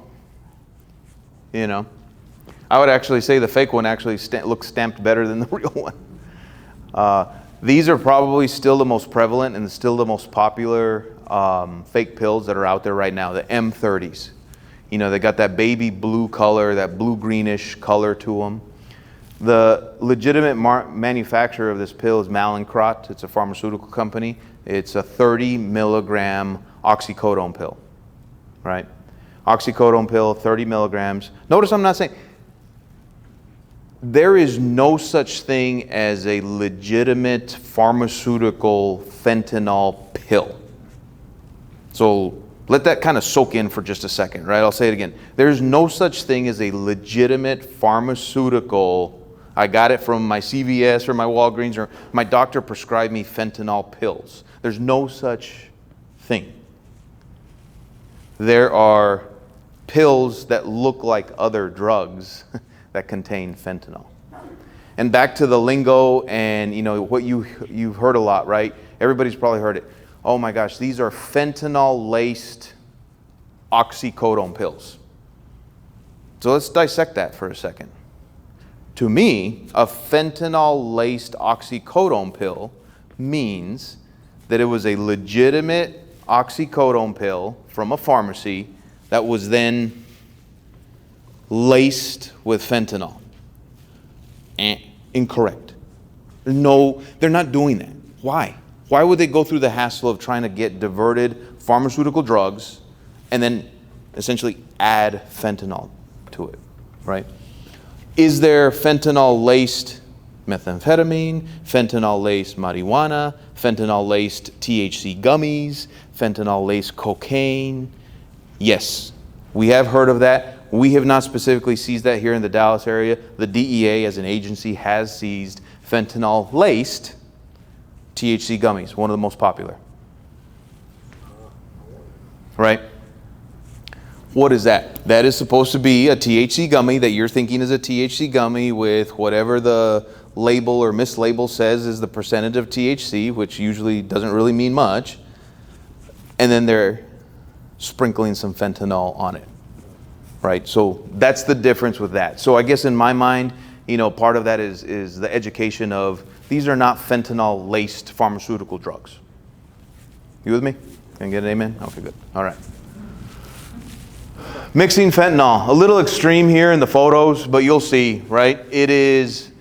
I would actually say the fake one actually looks stamped better than the real one. These are probably still the most prevalent and still the most popular fake pills that are out there right now, the M30s. You know, they got that baby blue color, that blue-greenish color to them. The legitimate manufacturer of this pill is Mallinckrodt. It's a pharmaceutical company. It's a 30 milligram oxycodone pill, right? Oxycodone pill, 30 milligrams. Notice I'm not saying, there is no such thing as a legitimate pharmaceutical fentanyl pill. So let that kind of soak in for just a second, right? I'll say it again. There's no such thing as a legitimate pharmaceutical, I got it from my CVS or my Walgreens, or my doctor prescribed me fentanyl pills. There's no such thing. There are pills that look like other drugs that contain fentanyl. And back to the lingo and, you know, what you've heard a lot, right? Everybody's probably heard it. Oh my gosh, these are fentanyl-laced oxycodone pills. So let's dissect that for a second. To me, a fentanyl-laced oxycodone pill means that it was a legitimate oxycodone pill from a pharmacy that was then laced with fentanyl. Incorrect. No, they're not doing that. Why? Why would they go through the hassle of trying to get diverted pharmaceutical drugs and then essentially add fentanyl to it, right? Is there fentanyl-laced methamphetamine, fentanyl-laced marijuana, fentanyl-laced THC gummies, fentanyl-laced cocaine? Yes, we have heard of that. We have not specifically seized that here in the Dallas area. The DEA as an agency has seized fentanyl-laced THC gummies, one of the most popular. Right? What is that? That is supposed to be a THC gummy that you're thinking is a THC gummy with whatever the label or mislabel says is the percentage of THC, which usually doesn't really mean much. And then they're sprinkling some fentanyl on it. Right? So that's the difference with that. So I guess in my mind, you know, part of that is the education of these are not fentanyl-laced pharmaceutical drugs. You with me? Can I get an amen? Okay, good. All right. Mixing fentanyl. A little extreme here in the photos, but you'll see, right? It is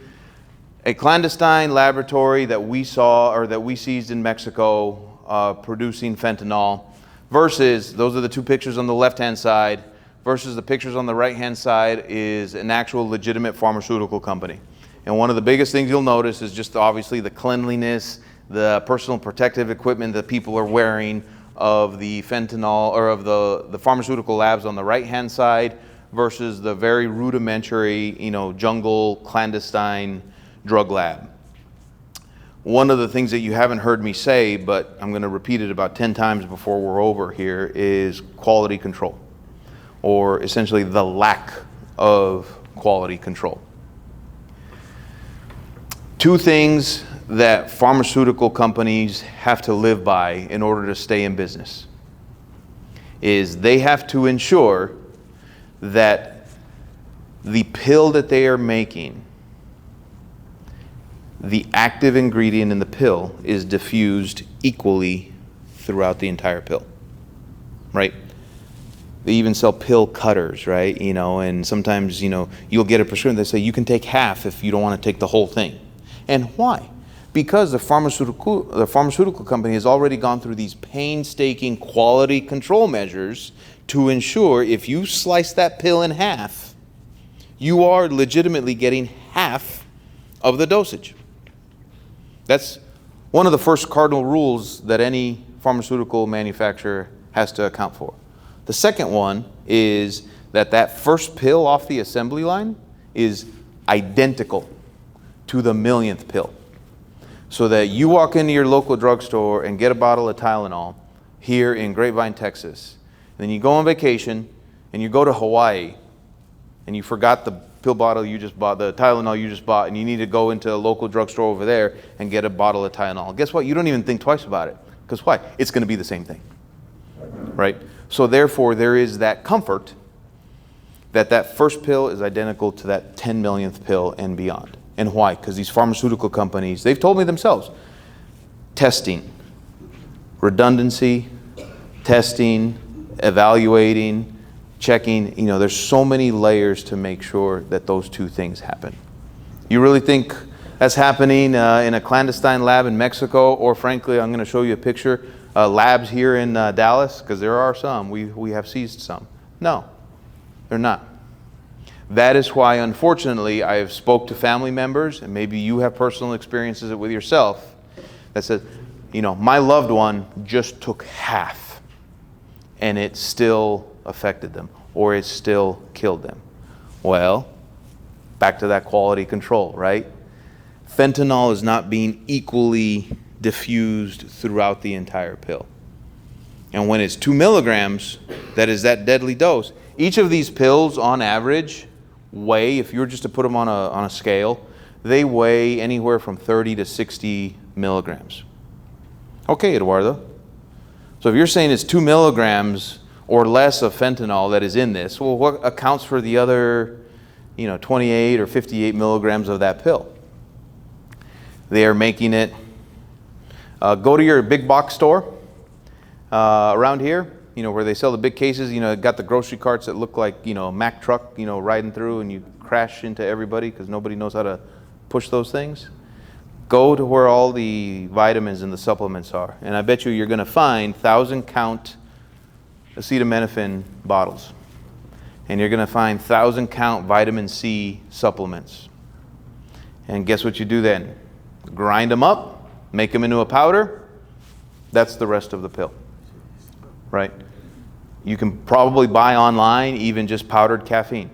a clandestine laboratory that we saw or that we seized in Mexico producing fentanyl versus, those are the two pictures on the left-hand side, versus the pictures on the right-hand side is an actual legitimate pharmaceutical company. And one of the biggest things you'll notice is just obviously the cleanliness, the personal protective equipment that people are wearing of the fentanyl or of the pharmaceutical labs on the right-hand side versus the very rudimentary, you know, jungle clandestine drug lab. One of the things that you haven't heard me say, but I'm going to repeat it about 10 times before we're over here, is quality control, or essentially the lack of quality control. Two things that pharmaceutical companies have to live by in order to stay in business is they have to ensure that the pill that they are making, the active ingredient in the pill is diffused equally throughout the entire pill, right? They even sell pill cutters, right? You know, and sometimes, you know, you'll get a prescription that say you can take half if you don't want to take the whole thing. And why? Because the pharmaceutical company has already gone through these painstaking quality control measures to ensure if you slice that pill in half, you are legitimately getting half of the dosage. That's one of the first cardinal rules that any pharmaceutical manufacturer has to account for. The second one is that that first pill off the assembly line is identical to the millionth pill. So that you walk into your local drugstore and get a bottle of Tylenol here in Grapevine, Texas. And then you go on vacation and you go to Hawaii and you forgot the pill bottle you just bought, the Tylenol you just bought, and you need to go into a local drugstore over there and get a bottle of Tylenol. Guess what? You don't even think twice about it. Because why? It's going to be the same thing. Right? So therefore, there is that comfort that that first pill is identical to that 10 millionth pill and beyond. And why? Because these pharmaceutical companies, they've told me themselves, testing, redundancy, testing, evaluating, checking. You know, there's so many layers to make sure that those two things happen. You really think that's happening in a clandestine lab in Mexico, or frankly, I'm going to show you a picture, labs here in Dallas, because there are some. We have seized some. No, they're not. That is why, unfortunately, I have spoke to family members, and maybe you have personal experiences with yourself, that said, you know, my loved one just took half, and it still affected them, or it still killed them. Well, back to that quality control, right? Fentanyl is not being equally diffused throughout the entire pill. And when it's 2 milligrams, that is that deadly dose. Each of these pills, on average, weigh, if you were just to put them on a scale, they weigh anywhere from 30 to 60 milligrams. Okay, Eduardo. So if you're saying it's 2 milligrams or less of fentanyl that is in this, well, what accounts for the other, 28 or 58 milligrams of that pill? They are making it, go to your big box store around here, where they sell the big cases, got the grocery carts that look like, a Mack truck, riding through, and you crash into everybody because nobody knows how to push those things. Go to where all the vitamins and the supplements are, and I bet you're going to find 1,000-count acetaminophen bottles, and you're going to find 1,000-count vitamin C supplements. And guess what you do then? Grind them up, make them into a powder. That's the rest of the pill, right? You can probably buy online even just powdered caffeine.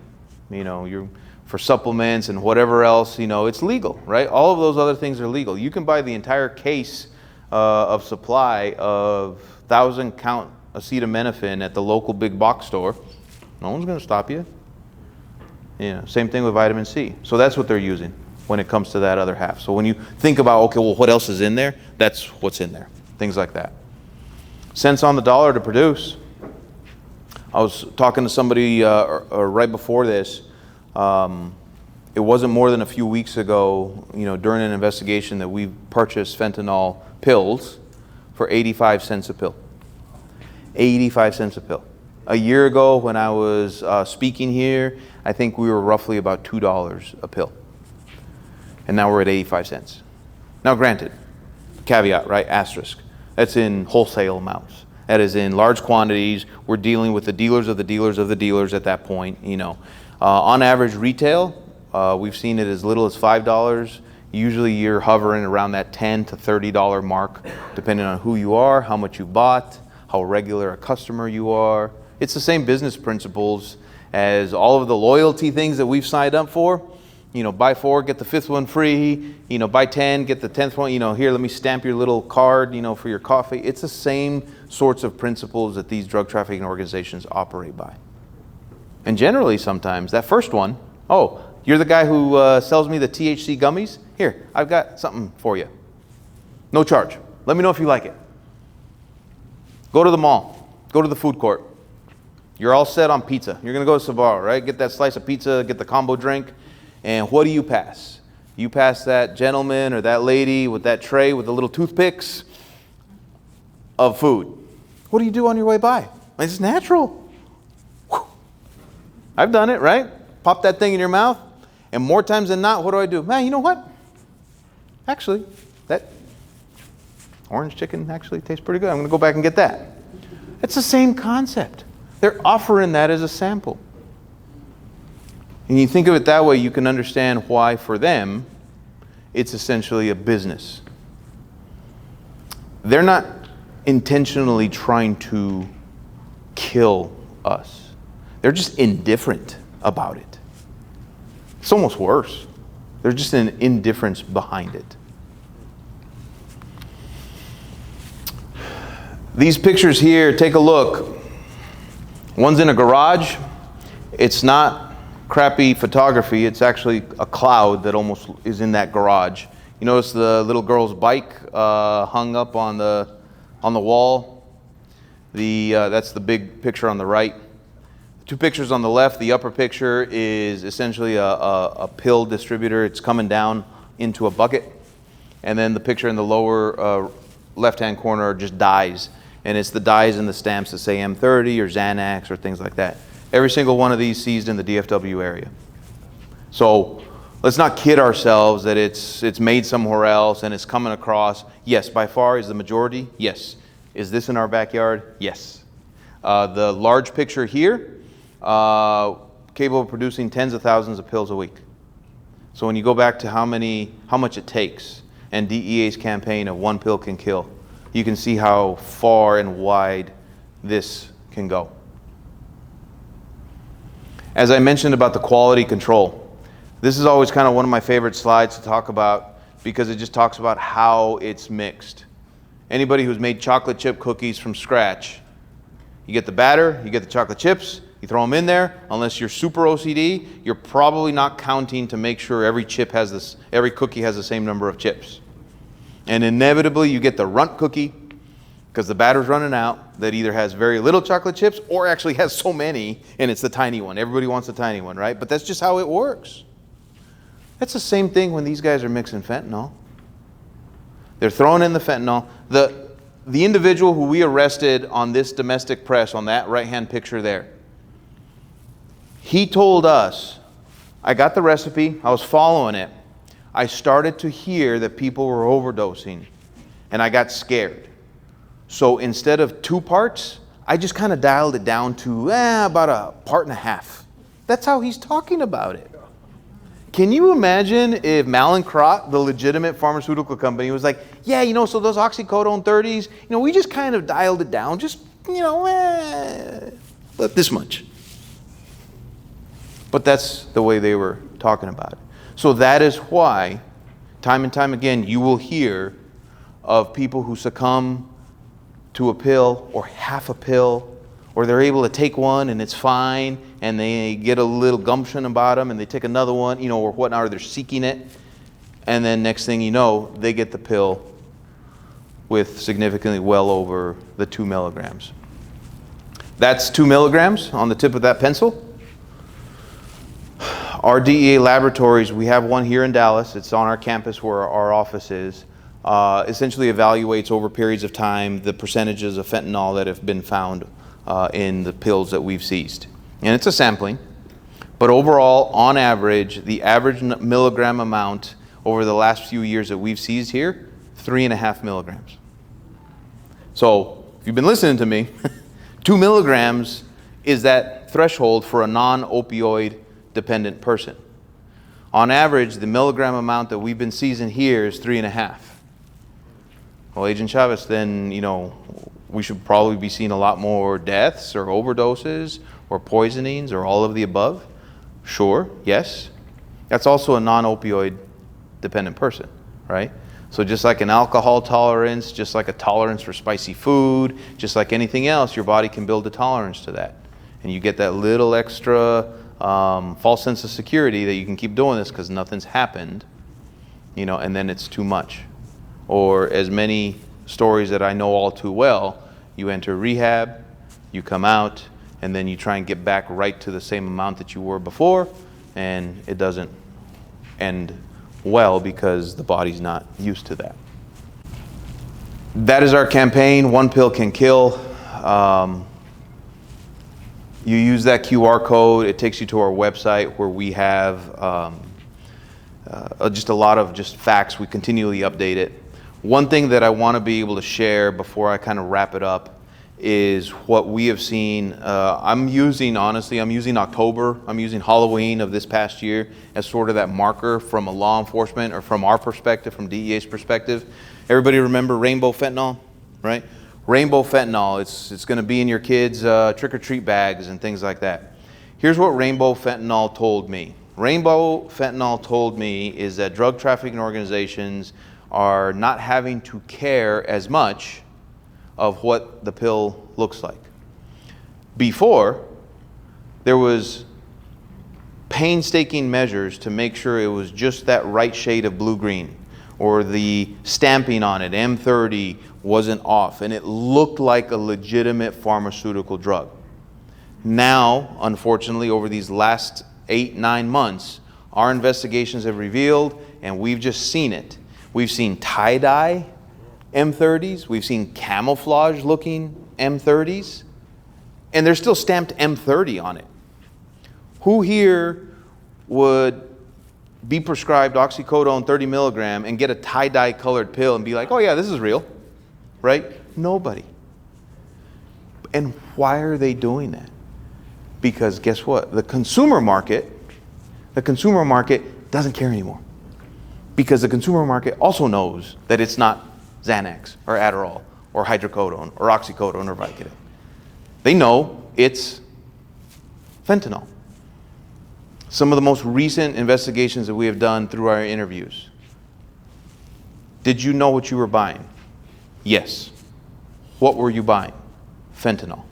For supplements and whatever else, it's legal, right? All of those other things are legal. You can buy the entire case of supply of 1,000-count acetaminophen at the local big box store. No one's going to stop you. Same thing with vitamin C. So that's what they're using when it comes to that other half. So when you think about, okay, well, what else is in there? That's what's in there. Things like that. Cents on the dollar to produce. I was talking to somebody right before this. It wasn't more than a few weeks ago, during an investigation, that we purchased fentanyl pills for 85 cents a pill. 85 cents a pill. A year ago when I was speaking here, I think we were roughly about $2 a pill. And now we're at 85 cents. Now granted, caveat, right, asterisk, that's in wholesale amounts. That is in large quantities. We're dealing with the dealers of the dealers of the dealers at that point, On average retail, we've seen it as little as $5. Usually you're hovering around that $10 to $30 mark, depending on who you are, how much you bought, how regular a customer you are. It's the same business principles as all of the loyalty things that we've signed up for. Buy 4, get the 5th one free. Buy 10, get the 10th one. Here, let me stamp your little card, for your coffee. It's the same sorts of principles that these drug trafficking organizations operate by. And generally, sometimes, that first one, oh, you're the guy who sells me the THC gummies? Here, I've got something for you. No charge. Let me know if you like it. Go to the mall. Go to the food court. You're all set on pizza. You're going to go to Sbarro, right? Get that slice of pizza, get the combo drink. And what do you pass? You pass that gentleman or that lady with that tray with the little toothpicks of food. What do you do on your way by? It's natural. Whew. I've done it, right? Pop that thing in your mouth. And more times than not, what do? Man, you know what? Actually, that orange chicken actually tastes pretty good. I'm going to go back and get that. It's the same concept. They're offering that as a sample. And you think of it that way, you can understand why, for them, it's essentially a business. They're not intentionally trying to kill us. They're just indifferent about it. It's almost worse. There's just an indifference behind it. These pictures here, take a look. One's in a garage. It's not crappy photography. It's actually a cloud that almost is in that garage. You notice the little girl's bike hung up on the wall. That's the big picture on the right. The 2 pictures on the left, the upper picture is essentially a pill distributor. It's coming down into a bucket. And then the picture in the lower left-hand corner are just dyes, and it's the dyes and the stamps that say M30 or Xanax or things like that. Every single one of these seized in the DFW area. So let's not kid ourselves that it's made somewhere else and it's coming across. Yes, by far is the majority. Yes. Is this in our backyard? Yes. The large picture here, capable of producing tens of thousands of pills a week. So when you go back to how much it takes, and DEA's campaign of one pill can kill, you can see how far and wide this can go. As I mentioned about the quality control, this is always kind of one of my favorite slides to talk about because it just talks about how it's mixed. Anybody who's made chocolate chip cookies from scratch, you get the batter, you get the chocolate chips, you throw them in there. Unless you're super OCD, you're probably not counting to make sure every cookie has the same number of chips. And inevitably you get the runt cookie because the batter's running out that either has very little chocolate chips or actually has so many and it's the tiny one. Everybody wants the tiny one, right? But that's just how it works. That's the same thing when these guys are mixing fentanyl. They're throwing in the fentanyl. The individual who we arrested on this domestic press, on that right-hand picture there, he told us, I got the recipe, I was following it. I started to hear that people were overdosing, and I got scared. So instead of 2 parts, I just kind of dialed it down to about a part and a half. That's how he's talking about it. Can you imagine if Mallinckrodt, the legitimate pharmaceutical company, was like, yeah, so those oxycodone 30s, we just kind of dialed it down, just, but this much. But that's the way they were talking about it. So that is why, time and time again, you will hear of people who succumb to a pill or half a pill, or they're able to take one and it's fine, and they get a little gumption about them and they take another one, or whatnot, or they're seeking it. And then next thing you know, they get the pill with significantly well over the 2 milligrams. That's 2 milligrams on the tip of that pencil. Our DEA laboratories, we have one here in Dallas. It's on our campus where our office is. Essentially evaluates over periods of time the percentages of fentanyl that have been found in the pills that we've seized. And it's a sampling, but overall, on average, the average milligram amount over the last few years that we've seized here, 3.5 milligrams. So if you've been listening to me, 2 milligrams is that threshold for a non-opioid dependent person. On average, the milligram amount that we've been seizing here is 3.5. Well, Agent Chavez, then, we should probably be seeing a lot more deaths or overdoses or poisonings or all of the above. Sure, yes. That's also a non-opioid dependent person, right? So just like an alcohol tolerance, just like a tolerance for spicy food, just like anything else, your body can build a tolerance to that. And you get that little extra false sense of security that you can keep doing this because nothing's happened, and then it's too much. Or as many stories that I know all too well, you enter rehab, you come out, and then you try and get back right to the same amount that you were before, and it doesn't end well because the body's not used to that. That is our campaign, One Pill Can Kill. You use that QR code, it takes you to our website where we have just a lot of facts. We continually update it. One thing that I want to be able to share before I kind of wrap it up is what we have seen. I'm using October, I'm using Halloween of this past year as sort of that marker from a law enforcement or from our perspective, from DEA's perspective. Everybody remember rainbow fentanyl, right? Rainbow fentanyl, it's going to be in your kids' trick-or-treat bags and things like that. Here's what rainbow fentanyl told me. Rainbow fentanyl told me is that drug trafficking organizations are not having to care as much of what the pill looks like. Before, there was painstaking measures to make sure it was just that right shade of blue-green, or the stamping on it, M30, wasn't off, and it looked like a legitimate pharmaceutical drug. Now, unfortunately, over these last 8-9 months, our investigations have revealed, and we've just seen it. We've seen tie-dye M30s. We've seen camouflage looking M30s. And there's still stamped M30 on it. Who here would be prescribed oxycodone 30 milligram and get a tie-dye colored pill and be like, oh yeah, this is real, right? Nobody. And why are they doing that? Because guess what? The consumer market doesn't care anymore. Because the consumer market also knows that it's not Xanax or Adderall or hydrocodone or oxycodone or Vicodin. They know it's fentanyl. Some of the most recent investigations that we have done through our interviews. Did you know what you were buying? Yes. What were you buying? Fentanyl.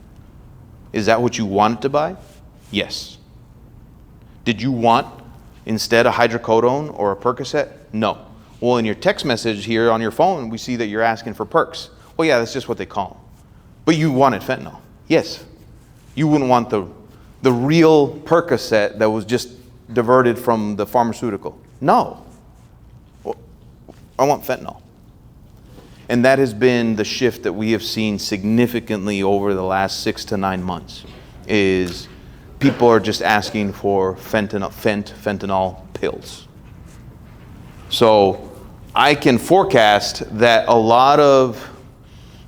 Is that what you wanted to buy? Yes. Did you want instead a hydrocodone or a Percocet? No. Well, in your text message here on your phone, we see that you're asking for perks. Well, yeah, that's just what they call them. But you wanted fentanyl. Yes. You wouldn't want the real Percocet that was just diverted from the pharmaceutical. No. Well, I want fentanyl. And that has been the shift that we have seen significantly over the last 6 to 9 months, is people are just asking for fentanyl pills. So I can forecast that a lot of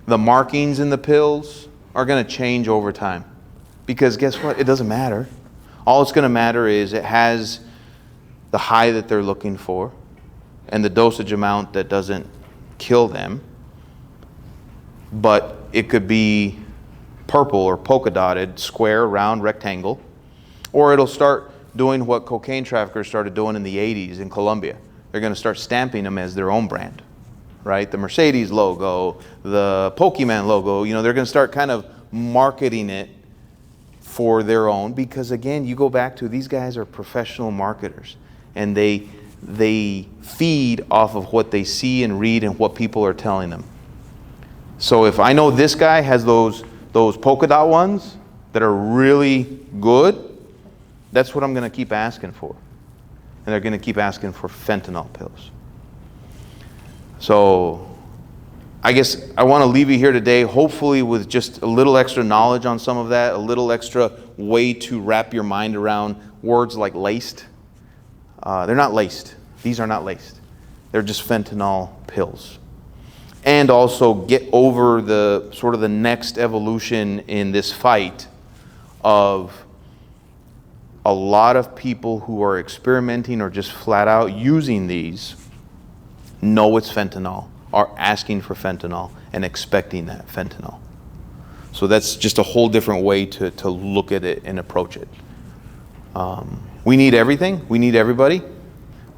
the markings in the pills are going to change over time. Because guess what? It doesn't matter. All it's going to matter is it has the high that they're looking for and the dosage amount that doesn't kill them. But it could be purple or polka dotted, square, round, rectangle. Or it'll start doing what cocaine traffickers started doing in the 80s in Colombia. They're going to start stamping them as their own brand, right? The Mercedes logo, the Pokemon logo, they're going to start kind of marketing it for their own, because again, you go back to, these guys are professional marketers, and they feed off of what they see and read and what people are telling them. So if I know this guy has those polka dot ones that are really good, that's what I'm going to keep asking for. And they're going to keep asking for fentanyl pills. So I guess I want to leave you here today, hopefully with just a little extra knowledge on some of that, a little extra way to wrap your mind around words like laced. They're not laced. These are not laced. They're just fentanyl pills. And also get over the sort of the next evolution in this fight of a lot of people who are experimenting or just flat out using these know it's fentanyl, are asking for fentanyl and expecting that fentanyl. So that's just a whole different way to look at it and approach it. We need everything. We need everybody.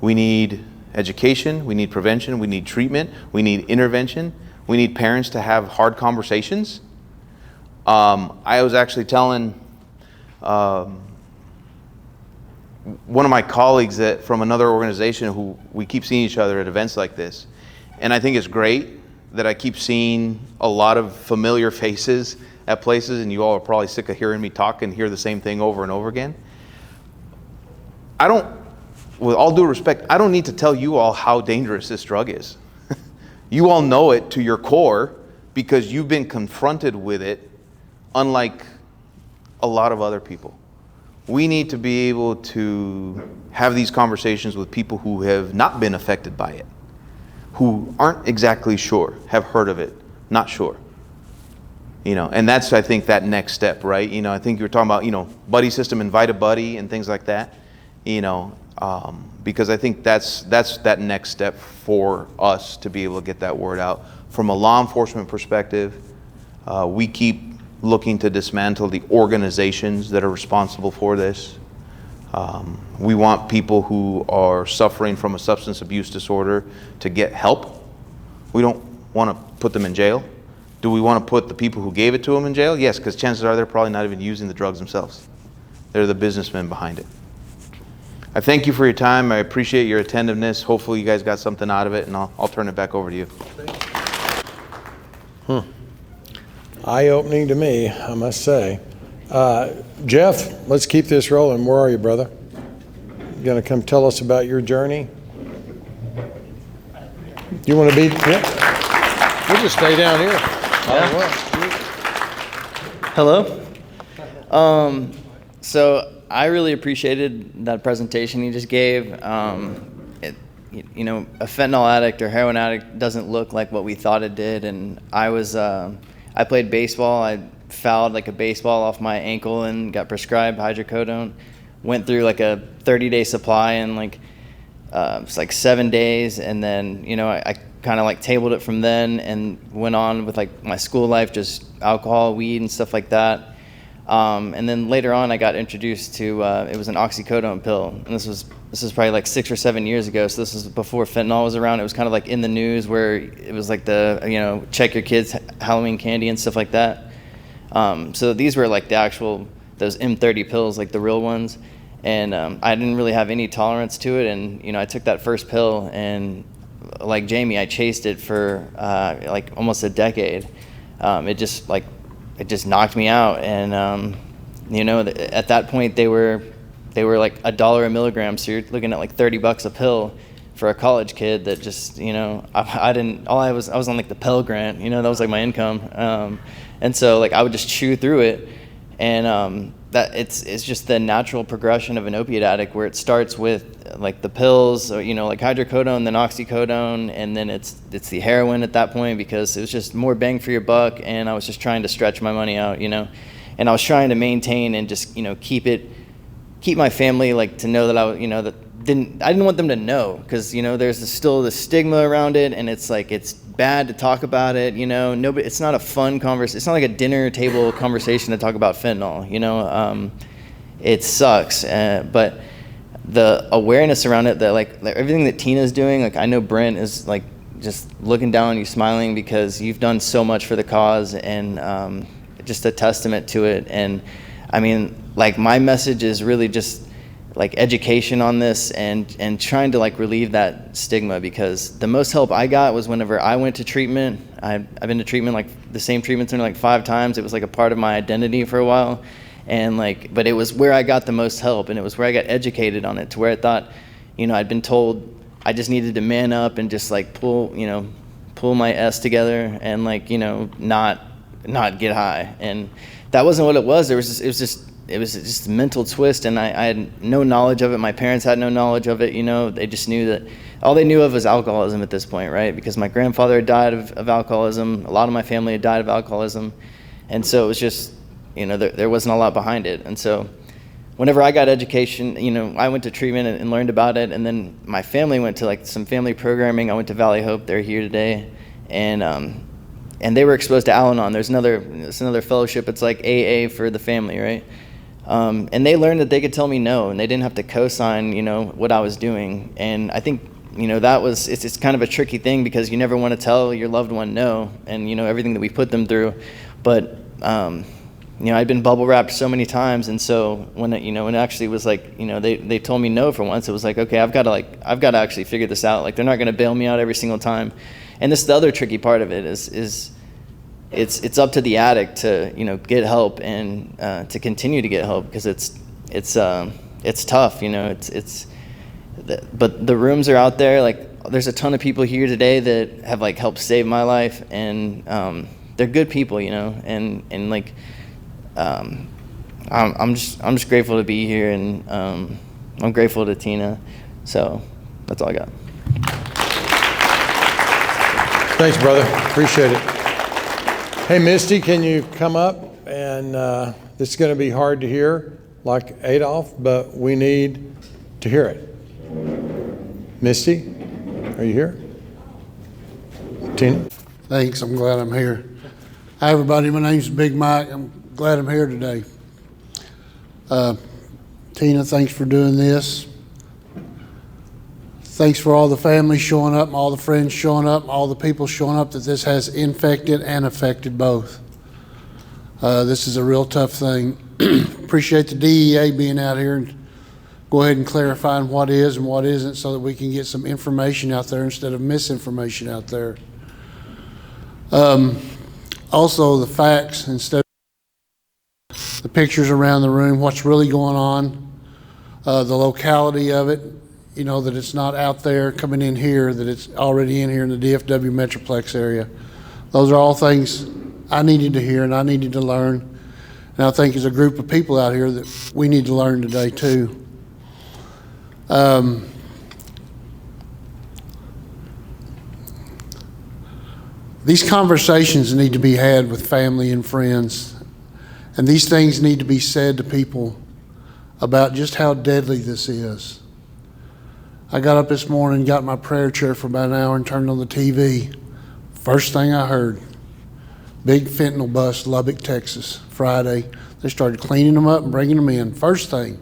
We need education. We need prevention. We need treatment. We need intervention. We need parents to have hard conversations. I was actually telling one of my colleagues that from another organization who we keep seeing each other at events like this, and I think it's great that I keep seeing a lot of familiar faces at places, and you all are probably sick of hearing me talk and hear the same thing over and over again. With all due respect, I don't need to tell you all how dangerous this drug is. You all know it to your core because you've been confronted with it, unlike a lot of other people. We need to be able to have these conversations with people who have not been affected by it, who aren't exactly sure, have heard of it, not sure. And that's, I think, that next step, right? I think you were talking about, buddy system, invite a buddy and things like that, because I think that's that next step for us to be able to get that word out. From a law enforcement perspective, we keep looking to dismantle the organizations that are responsible for this. We want people who are suffering from a substance abuse disorder to get help. We don't want to put them in jail. Do we want to put the people who gave it to them in jail? Yes, because chances are they're probably not even using the drugs themselves. They're the businessmen behind it. I thank you for your time. I appreciate your attentiveness. Hopefully you guys got something out of it, and I'll turn it back over to you.
Eye-opening to me, I must say. Jeff, let's keep this rolling. Where are you, brother? You gonna come tell us about your journey? You want to be? Yeah. We'll just stay down here.
Hello. So I really appreciated that presentation you just gave. You know, a fentanyl addict or heroin addict doesn't look like what we thought it did. And I played baseball. I fouled like a baseball off my ankle and got prescribed hydrocodone. Went through like a 30-day supply in like it's like 7 days, and then I kind of like tabled it from then and went on with like my school life, just alcohol, weed, and stuff like that. And then later on, I got introduced to it was an oxycodone pill, and this was probably like 6 or 7 years ago. So this was before fentanyl was around. It was kind of like in the news where it was like the check your kids' Halloween candy and stuff like that. So these were like the actual those M30 pills, like the real ones. And I didn't really have any tolerance to it, and I took that first pill, and like Jamie, I chased it for like almost a decade. It just knocked me out, and at that point they were like $1 a milligram, so you're looking at like $30 a pill for a college kid that just I was on like the Pell Grant, that was like my income, and so like I would just chew through it, and that it's just the natural progression of an opiate addict, where it starts with like the pills, or, like hydrocodone, then oxycodone, and then it's the heroin at that point, because it was just more bang for your buck, and I was just trying to stretch my money out, and I was trying to maintain and just keep my family like to know that I didn't want them to know, because there's still the stigma around it, and it's like it's bad to talk about it. Nobody. It's not a fun conversation. It's not like a dinner table conversation to talk about fentanyl. It sucks, but the awareness around it, that like everything that Tina's doing, like I know Brent is like just looking down on you, smiling, because you've done so much for the cause, and just a testament to it. And I mean, like my message is really just like education on this, and trying to like relieve that stigma, because the most help I got was whenever I went to treatment. I've been to treatment, like the same treatment center, like 5 times. It was like a part of my identity for a while, and but it was where I got the most help, and it was where I got educated on it, to where I thought, I'd been told I just needed to man up and just like pull my S together, and like not get high, and that wasn't what it was. It was just a mental twist, and I had no knowledge of it. My parents had no knowledge of it. They just knew that all they knew of was alcoholism at this point, right? Because my grandfather had died of alcoholism. A lot of my family had died of alcoholism. And so it was just, there wasn't a lot behind it. And so whenever I got education, I went to treatment and learned about it. And then my family went to like some family programming. I went to Valley Hope. They're here today. And they were exposed to Al-Anon. There's another fellowship. It's like AA for the family, right? And they learned that they could tell me no, and they didn't have to co-sign, what I was doing. And I think, it's kind of a tricky thing, because you never want to tell your loved one no, and, everything that we put them through. But, I'd been bubble wrapped so many times. And so when it actually was like, they told me no for once, it was like, okay, I've got to actually figure this out. Like, they're not going to bail me out every single time. And this is the other tricky part of it is it's up to the addict to get help, and to continue to get help, because it's tough, but the rooms are out there. Like, there's a ton of people here today that have like helped save my life, and they're good people, and like I'm just grateful to be here, and I'm grateful to Tina. So that's all I got.
Thanks, brother. Appreciate it. Hey, Misty, can you come up? And this is going to be hard to hear, like Adolph, but we need to hear it. Misty, are you here? Tina?
Thanks. I'm glad I'm here. Hi, everybody. My name's Big Mike. I'm glad I'm here today. Tina, thanks for doing this. Thanks for all the families showing up, all the friends showing up, all the people showing up that this has infected and affected both. This is a real tough thing. Appreciate the DEA being out here and go ahead and clarifying what is and what isn't, so that we can get some information out there instead of misinformation out there. Also, the facts instead of the pictures around the room, what's really going on, the locality of it. That it's not out there coming in here, that it's already in here in the DFW Metroplex area. Those are all things I needed to hear and I needed to learn. And I think as a group of people out here that we need to learn today too. These conversations need to be had with family and friends. And these things need to be said to people about just how deadly this is. I got up this morning, got in my prayer chair for about an hour and turned on the TV. First thing I heard, big fentanyl bust, Lubbock, Texas, Friday. They started cleaning them up and bringing them in. First thing.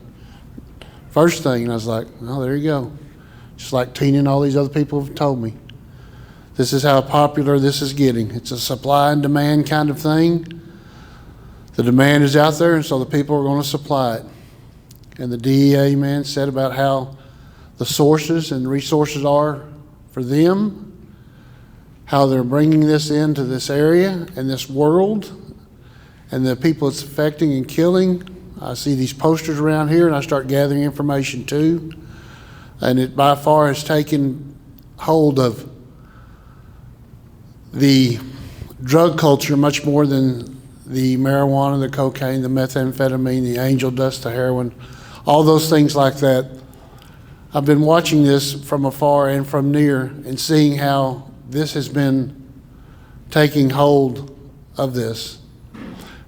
And I was like, well, there you go. Just like Tina and all these other people have told me. This is how popular this is getting. It's a supply and demand kind of thing. The demand is out there, and so the people are going to supply it. And the DEA man said about how the sources and resources are for them, how they're bringing this into this area and this world, and the people it's affecting and killing. I see these posters around here, and I start gathering information too. And it by far has taken hold of the drug culture much more than the marijuana, the cocaine, the methamphetamine, the angel dust, the heroin, all those things like that. I've been watching this from afar and from near and seeing how this has been taking hold of this.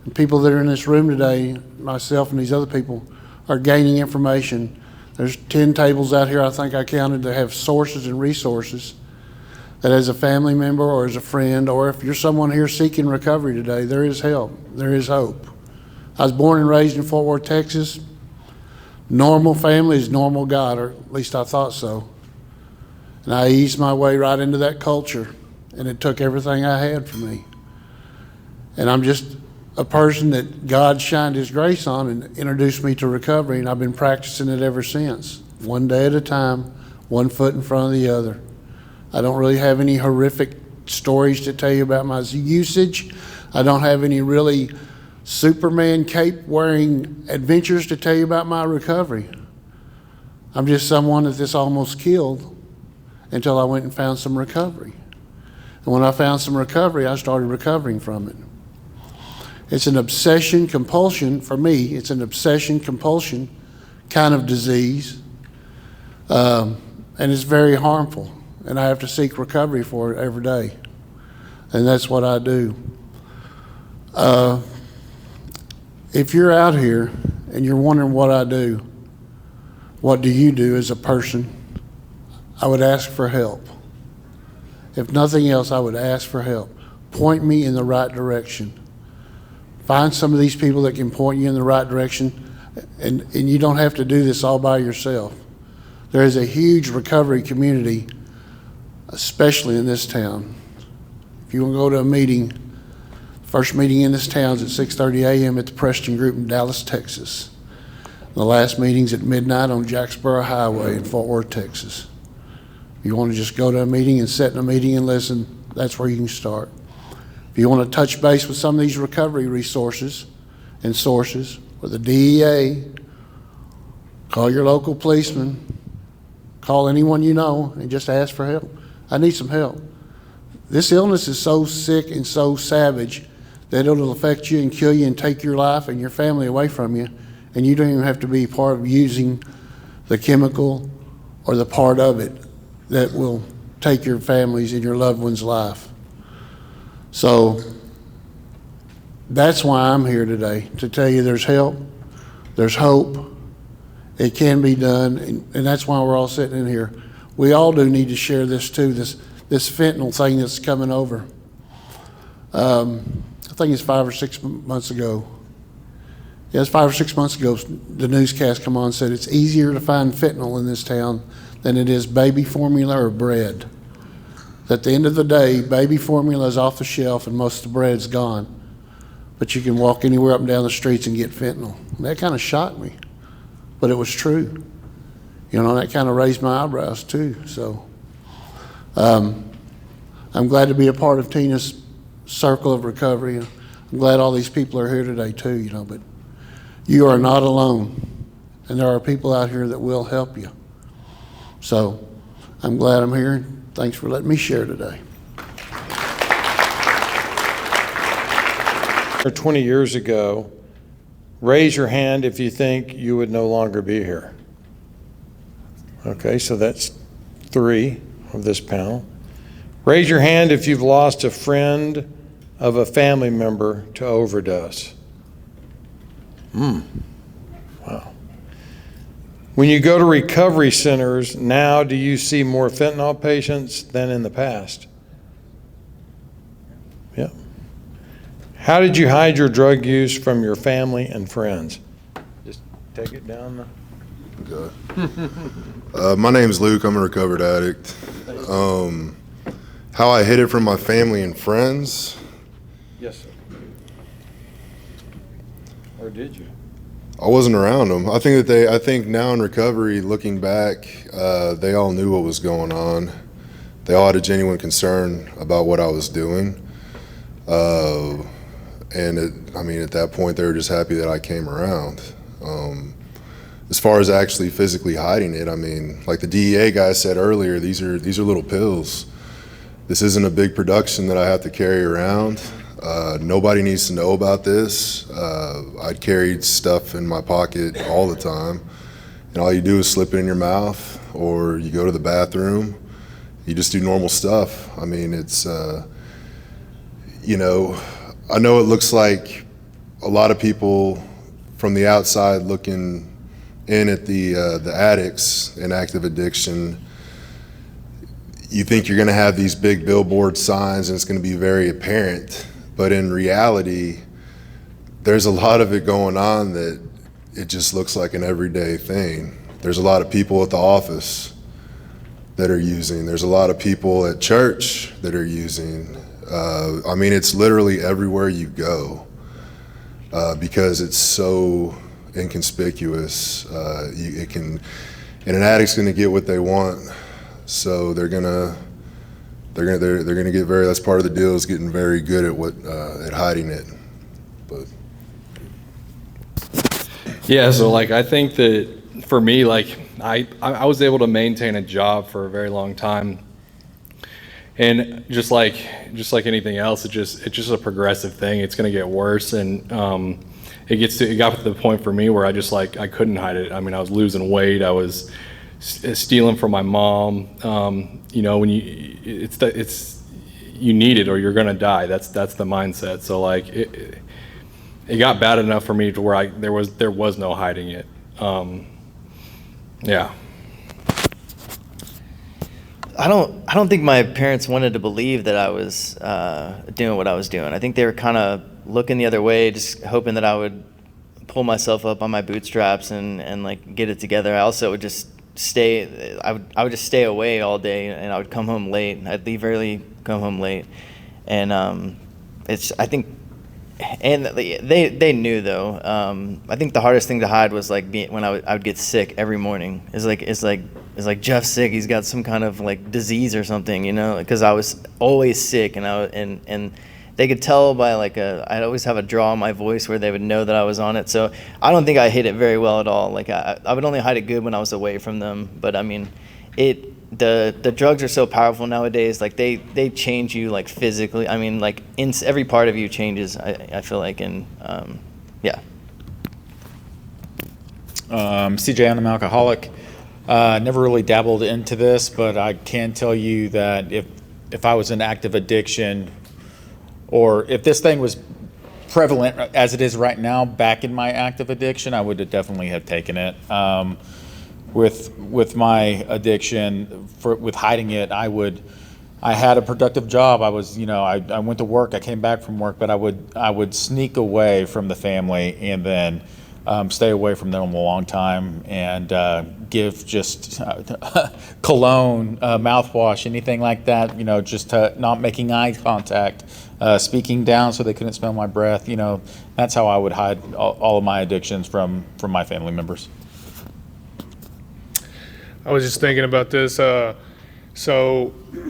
And people that are in this room today, myself and these other people, are gaining information. There's 10 tables out here, I think I counted, that have sources and resources that as a family member or as a friend, or if you're someone here seeking recovery today, there is help, there is hope. I was born and raised in Fort Worth, Texas. Normal family is normal God, or at least I thought so. And I eased my way right into that culture, and it took everything I had from me. And I'm just a person that God shined His grace on and introduced me to recovery, and I've been practicing it ever since. One day at a time, one foot in front of the other. I don't really have any horrific stories to tell you about my usage. I don't have any really Superman cape wearing adventures to tell you about my recovery. I'm just someone that this almost killed until I went and found some recovery. And when I found some recovery, I started recovering from it. It's an obsession compulsion, for me, it's an obsession compulsion kind of disease. And it's very harmful. And I have to seek recovery for it every day. And that's what I do. If you're out here and you're wondering what I do, what do you do as a person? I would ask for help. If nothing else, I would ask for help. Point me in the right direction. Find some of these people that can point you in the right direction, and you don't have to do this all by yourself. There is a huge recovery community, especially in this town. If you want to go to a meeting, first meeting in this town is at 6:30 a.m. at the Preston Group in Dallas, Texas. The last meeting's at midnight on Jacksboro Highway in Fort Worth, Texas. If you want to just go to a meeting and sit in a meeting and listen, that's where you can start. If you want to touch base with some of these recovery resources and sources, or the DEA, call your local policeman, call anyone you know, and just ask for help. I need some help. This illness is so sick and so savage that it'll affect you and kill you and take your life and your family away from you, and you don't even have to be part of using the chemical or the part of it that will take your family's and your loved one's life. So that's why I'm here today, to tell you there's help, there's hope, it can be done, and that's why we're all sitting in here. We all do need to share this too, this fentanyl thing that's coming over. I think it's 5 or 6 months ago. Yeah, it's 5 or 6 months ago, the newscast come on and said it's easier to find fentanyl in this town than it is baby formula or bread. At the end of the day, baby formula is off the shelf and most of the bread's gone. But you can walk anywhere up and down the streets and get fentanyl. And that kind of shocked me, but it was true. You know, that kind of raised my eyebrows too. So I'm glad to be a part of Tina's circle of recovery. I'm glad all these people are here today too, you know, but you are not alone. And there are people out here that will help you. So I'm glad I'm here. Thanks for letting me share today.
or 20 years ago, raise your hand if you think you would no longer be here. Okay, so that's 3 of this panel. Raise your hand if you've lost a friend of a family member to overdose. Wow. When you go to recovery centers now, do you see more fentanyl patients than in the past? Yep. How did you hide your drug use from your family and friends? Just take it down.
Good. My name's Luke. I'm a recovered addict. How I hid it from my family and friends?
Yes, sir. Or did you?
I wasn't around them. I think now in recovery, looking back, they all knew what was going on. They all had a genuine concern about what I was doing. And at that point, they were just happy that I came around. As far as actually physically hiding it, I mean, like the DEA guy said earlier, these are little pills. This isn't a big production that I have to carry around. Nobody needs to know about this. I carried stuff in my pocket all the time, and all you do is slip it in your mouth, or you go to the bathroom. You just do normal stuff. I mean, it's, I know it looks like a lot of people from the outside looking in at the addicts in active addiction, you think you're gonna have these big billboard signs and it's gonna be very apparent. But in reality, there's a lot of it going on that it just looks like an everyday thing. There's a lot of people at the office that are using. There's a lot of people at church that are using. I mean, it's literally everywhere you go because it's so inconspicuous. And an addict's gonna get what they want, so they're gonna get very. That's part of the deal, is getting very good at hiding it. But
yeah, so like I think that for me, like I was able to maintain a job for a very long time, and just like anything else, it's just a progressive thing. It's gonna get worse, and it got to the point for me where I couldn't hide it. I mean, I was losing weight. I was stealing from my mom. When you need it or you're gonna die. That's the mindset. So like it got bad enough for me to where there was no hiding it. Yeah.
I don't think my parents wanted to believe that I was doing what I was doing. I think they were kind of looking the other way, just hoping that I would pull myself up on my bootstraps and like get it together. I also would just I would just stay away all day, and I would come home late. I'd leave early, come home late, and I think they knew though. I think the hardest thing to hide was like when I would get sick every morning. It's like Jeff's sick. He's got some kind of like disease or something, because I was always sick, and they could tell by I'd always have a draw in my voice where they would know that I was on it. So I don't think I hid it very well at all. Like I would only hide it good when I was away from them. But I mean, the drugs are so powerful nowadays. Like they change you like physically. I mean, like every part of you changes. I feel like, and yeah.
CJ, I'm an alcoholic. Never really dabbled into this, but I can tell you that if I was in active addiction, or if this thing was prevalent as it is right now back in my active addiction, I would definitely have taken it. With my addiction, with hiding it, I had a productive job. I was, I went to work, I came back from work, but I would sneak away from the family and then stay away from them a long time and give just cologne, mouthwash, anything like that, just not making eye contact, speaking down so they couldn't smell my breath. That's how I would hide all of my addictions from my family members.
I was just thinking about this. So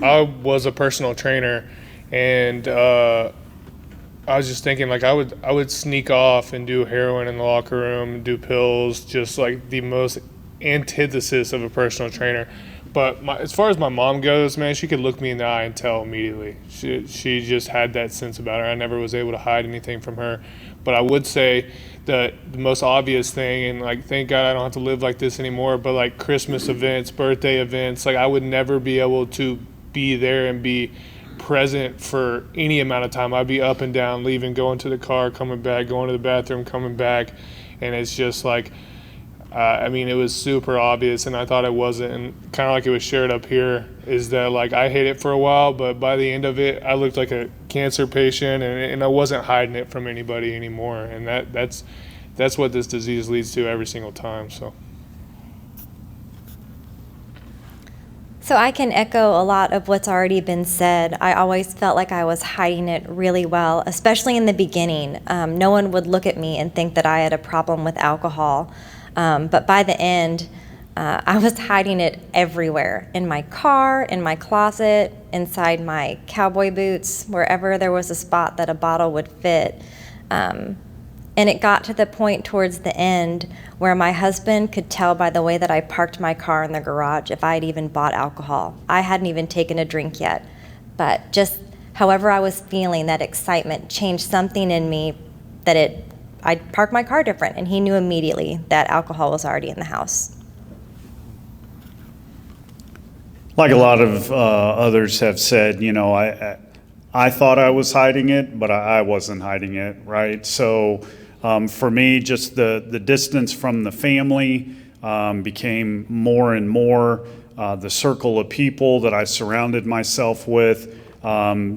I was a personal trainer, and I was just thinking, like, I would sneak off and do heroin in the locker room, do pills, just like the most antithesis of a personal trainer. But as far as my mom goes, man, she could look me in the eye and tell immediately. She just had that sense about her. I never was able to hide anything from her. But I would say that the most obvious thing, and like, thank God I don't have to live like this anymore, but like Christmas events, birthday events, like I would never be able to be there and be present for any amount of time. I'd be up and down, leaving, going to the car, coming back, going to the bathroom, coming back. And it's just like, I mean, it was super obvious, and I thought it wasn't. And kind of like it was shared up here, is that like I hid it for a while, but by the end of it, I looked like a cancer patient, and I wasn't hiding it from anybody anymore. And that's what this disease leads to every single time. So
I can echo a lot of what's already been said. I always felt like I was hiding it really well, especially in the beginning. No one would look at me and think that I had a problem with alcohol. But by the end, I was hiding it everywhere, in my car, in my closet, inside my cowboy boots, wherever there was a spot that a bottle would fit. And it got to the point towards the end where my husband could tell by the way that I parked my car in the garage if I had even bought alcohol. I hadn't even taken a drink yet, but just however I was feeling, that excitement changed something in me that I parked my car different, and he knew immediately that alcohol was already in the house.
Like a lot of others have said, you know, I thought I was hiding it, but I wasn't hiding it, right? So for me, just the distance from the family became more and more. The circle of people that I surrounded myself with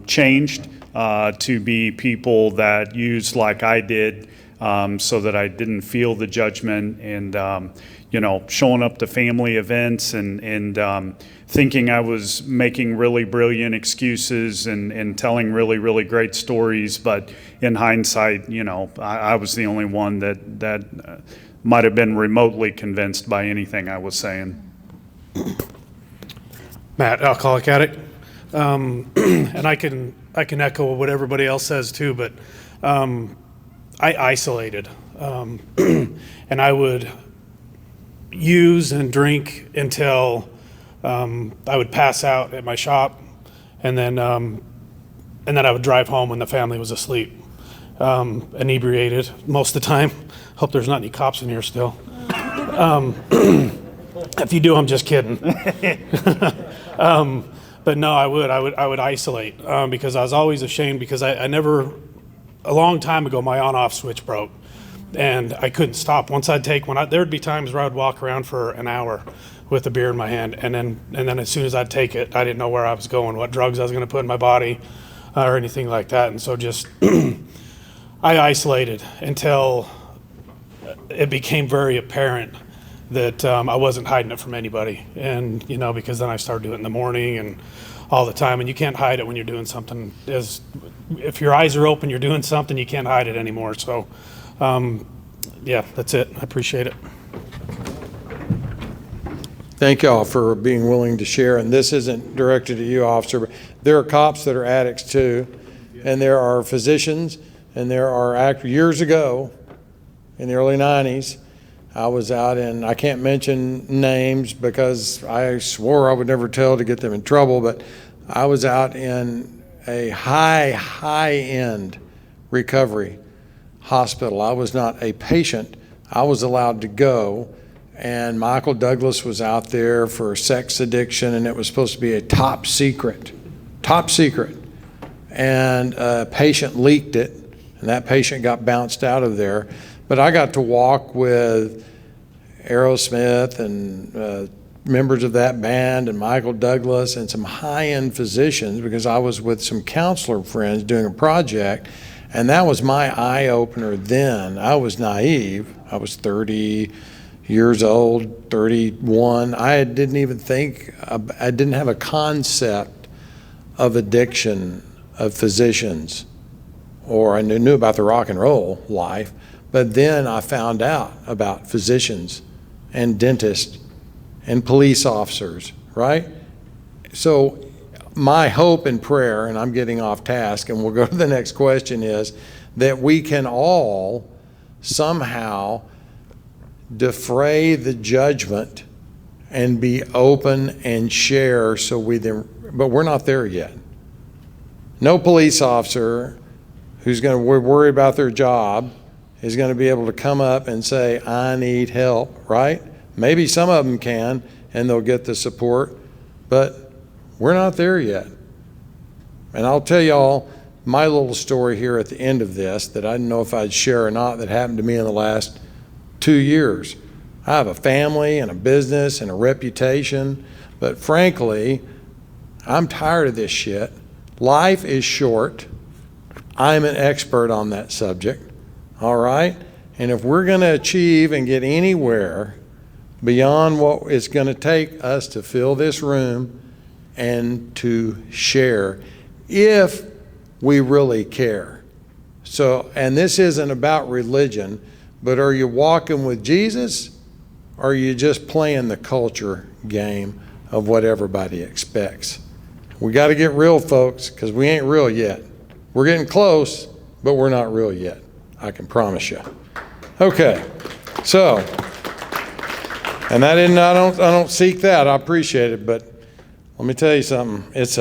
changed to be people that used like I did, so that I didn't feel the judgment, and you know, showing up to family events and thinking I was making really brilliant excuses and telling really great stories, but in hindsight, you know, I was the only one that might have been remotely convinced by anything I was saying.
Matt, alcoholic addict, and I can echo what everybody else says too, but I isolated, and I would use and drink until I would pass out at my shop, and then I would drive home when the family was asleep, inebriated most of the time. Hope there's not any cops in here still. If you do, I'm just kidding. But no, I would isolate because I was always ashamed, because I never, a long time ago, my on-off switch broke, and I couldn't stop. Once I'd take one, there'd be times where I'd walk around for an hour with a beer in my hand, and then as soon as I'd take it, I didn't know where I was going, what drugs I was going to put in my body, or anything like that. And so just I isolated until it became very apparent that I wasn't hiding it from anybody. And you know, because then I started doing it in the morning and all the time, and you can't hide it when you're doing something. If your eyes are open, you're doing something, you can't hide it anymore. So yeah, that's it. I appreciate it.
Thank y'all for being willing to share. And this isn't directed at you, officer, but there are cops that are addicts too, and there are physicians, and there are actors. Years ago, in the early 90s, I was out in, I can't mention names because I swore I would never tell to get them in trouble, but I was out in a high-end recovery hospital. I was not a patient. I was allowed to go, and Michael Douglas was out there for sex addiction, and it was supposed to be a top secret, and a patient leaked it, and that patient got bounced out of there. But I got to walk with Aerosmith and members of that band and Michael Douglas and some high-end physicians, because I was with some counselor friends doing a project, and that was my eye-opener then. I was naive. I was 30 years old, 31. I didn't even think, I didn't have a concept of addiction of physicians, or I knew about the rock and roll life. But then I found out about physicians and dentists and police officers, right? So my hope and prayer, and I'm getting off task, and we'll go to the next question, is that we can all somehow defray the judgment and be open and share but we're not there yet. No police officer who's going to worry about their job is going to be able to come up and say, I need help, right? Maybe some of them can, and they'll get the support, but we're not there yet. And I'll tell y'all my little story here at the end of this that I didn't know if I'd share or not that happened to me in the last 2 years. I have a family and a business and a reputation, but frankly, I'm tired of this shit. Life is short. I'm an expert on that subject, all right? And if we're going to achieve and get anywhere beyond what it's going to take us to fill this room and to share, if we really care. So, and this isn't about religion, but are you walking with Jesus, or are you just playing the culture game of what everybody expects? We got to get real, folks, because we ain't real yet. We're getting close, but we're not real yet. I can promise you. Okay, so, and I don't seek that. I appreciate it, but let me tell you something. It's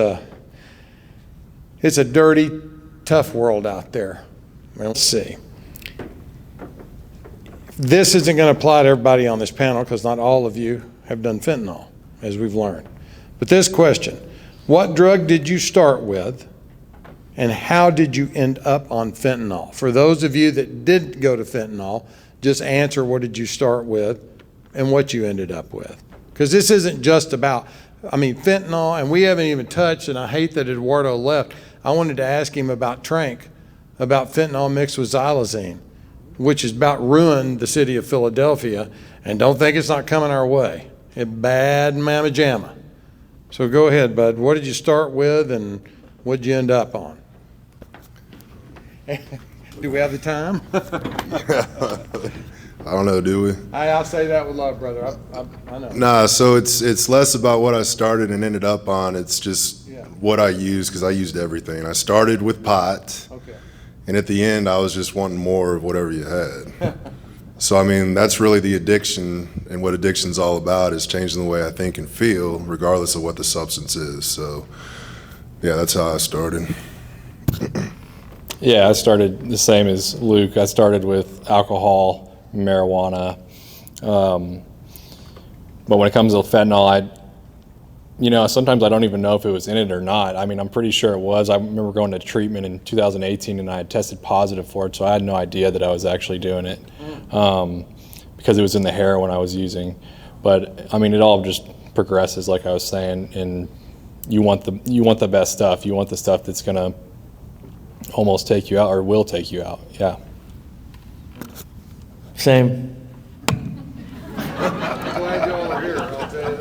a dirty, tough world out there. Well, let's see. This isn't going to apply to everybody on this panel because not all of you have done fentanyl, as we've learned. But this question, what drug did you start with, and how did you end up on fentanyl? For those of you that did go to fentanyl, just answer what did you start with and what you ended up with. Because this isn't just about, fentanyl, and we haven't even touched, and I hate that Eduardo left. I wanted to ask him about Trank, about fentanyl mixed with xylazine, which has about ruined the city of Philadelphia, and don't think it's not coming our way. It's bad mamma jamma. So go ahead, bud. What did you start with, and what did you end up on? Do we have the time?
I don't know, do we?
I'll say that with love, brother. I know.
Nah, so it's less about what I started and ended up on. It's just what I used, because I used everything. I started with pot,
Okay.
and at the end, I was just wanting more of whatever you had. So, that's really the addiction, and what addiction's all about is changing the way I think and feel, regardless of what the substance is. So, yeah, that's how I started.
Yeah, I started the same as Luke. I started with alcohol, marijuana. But when it comes to fentanyl, sometimes I don't even know if it was in it or not. I'm pretty sure it was. I remember going to treatment in 2018 and I had tested positive for it, so I had no idea that I was actually doing it because it was in the heroin I was using. But it all just progresses, like I was saying, and you want the best stuff. You want the stuff that's gonna almost take you out or will take you out. Yeah.
Same.
Glad you all are here, I'll tell you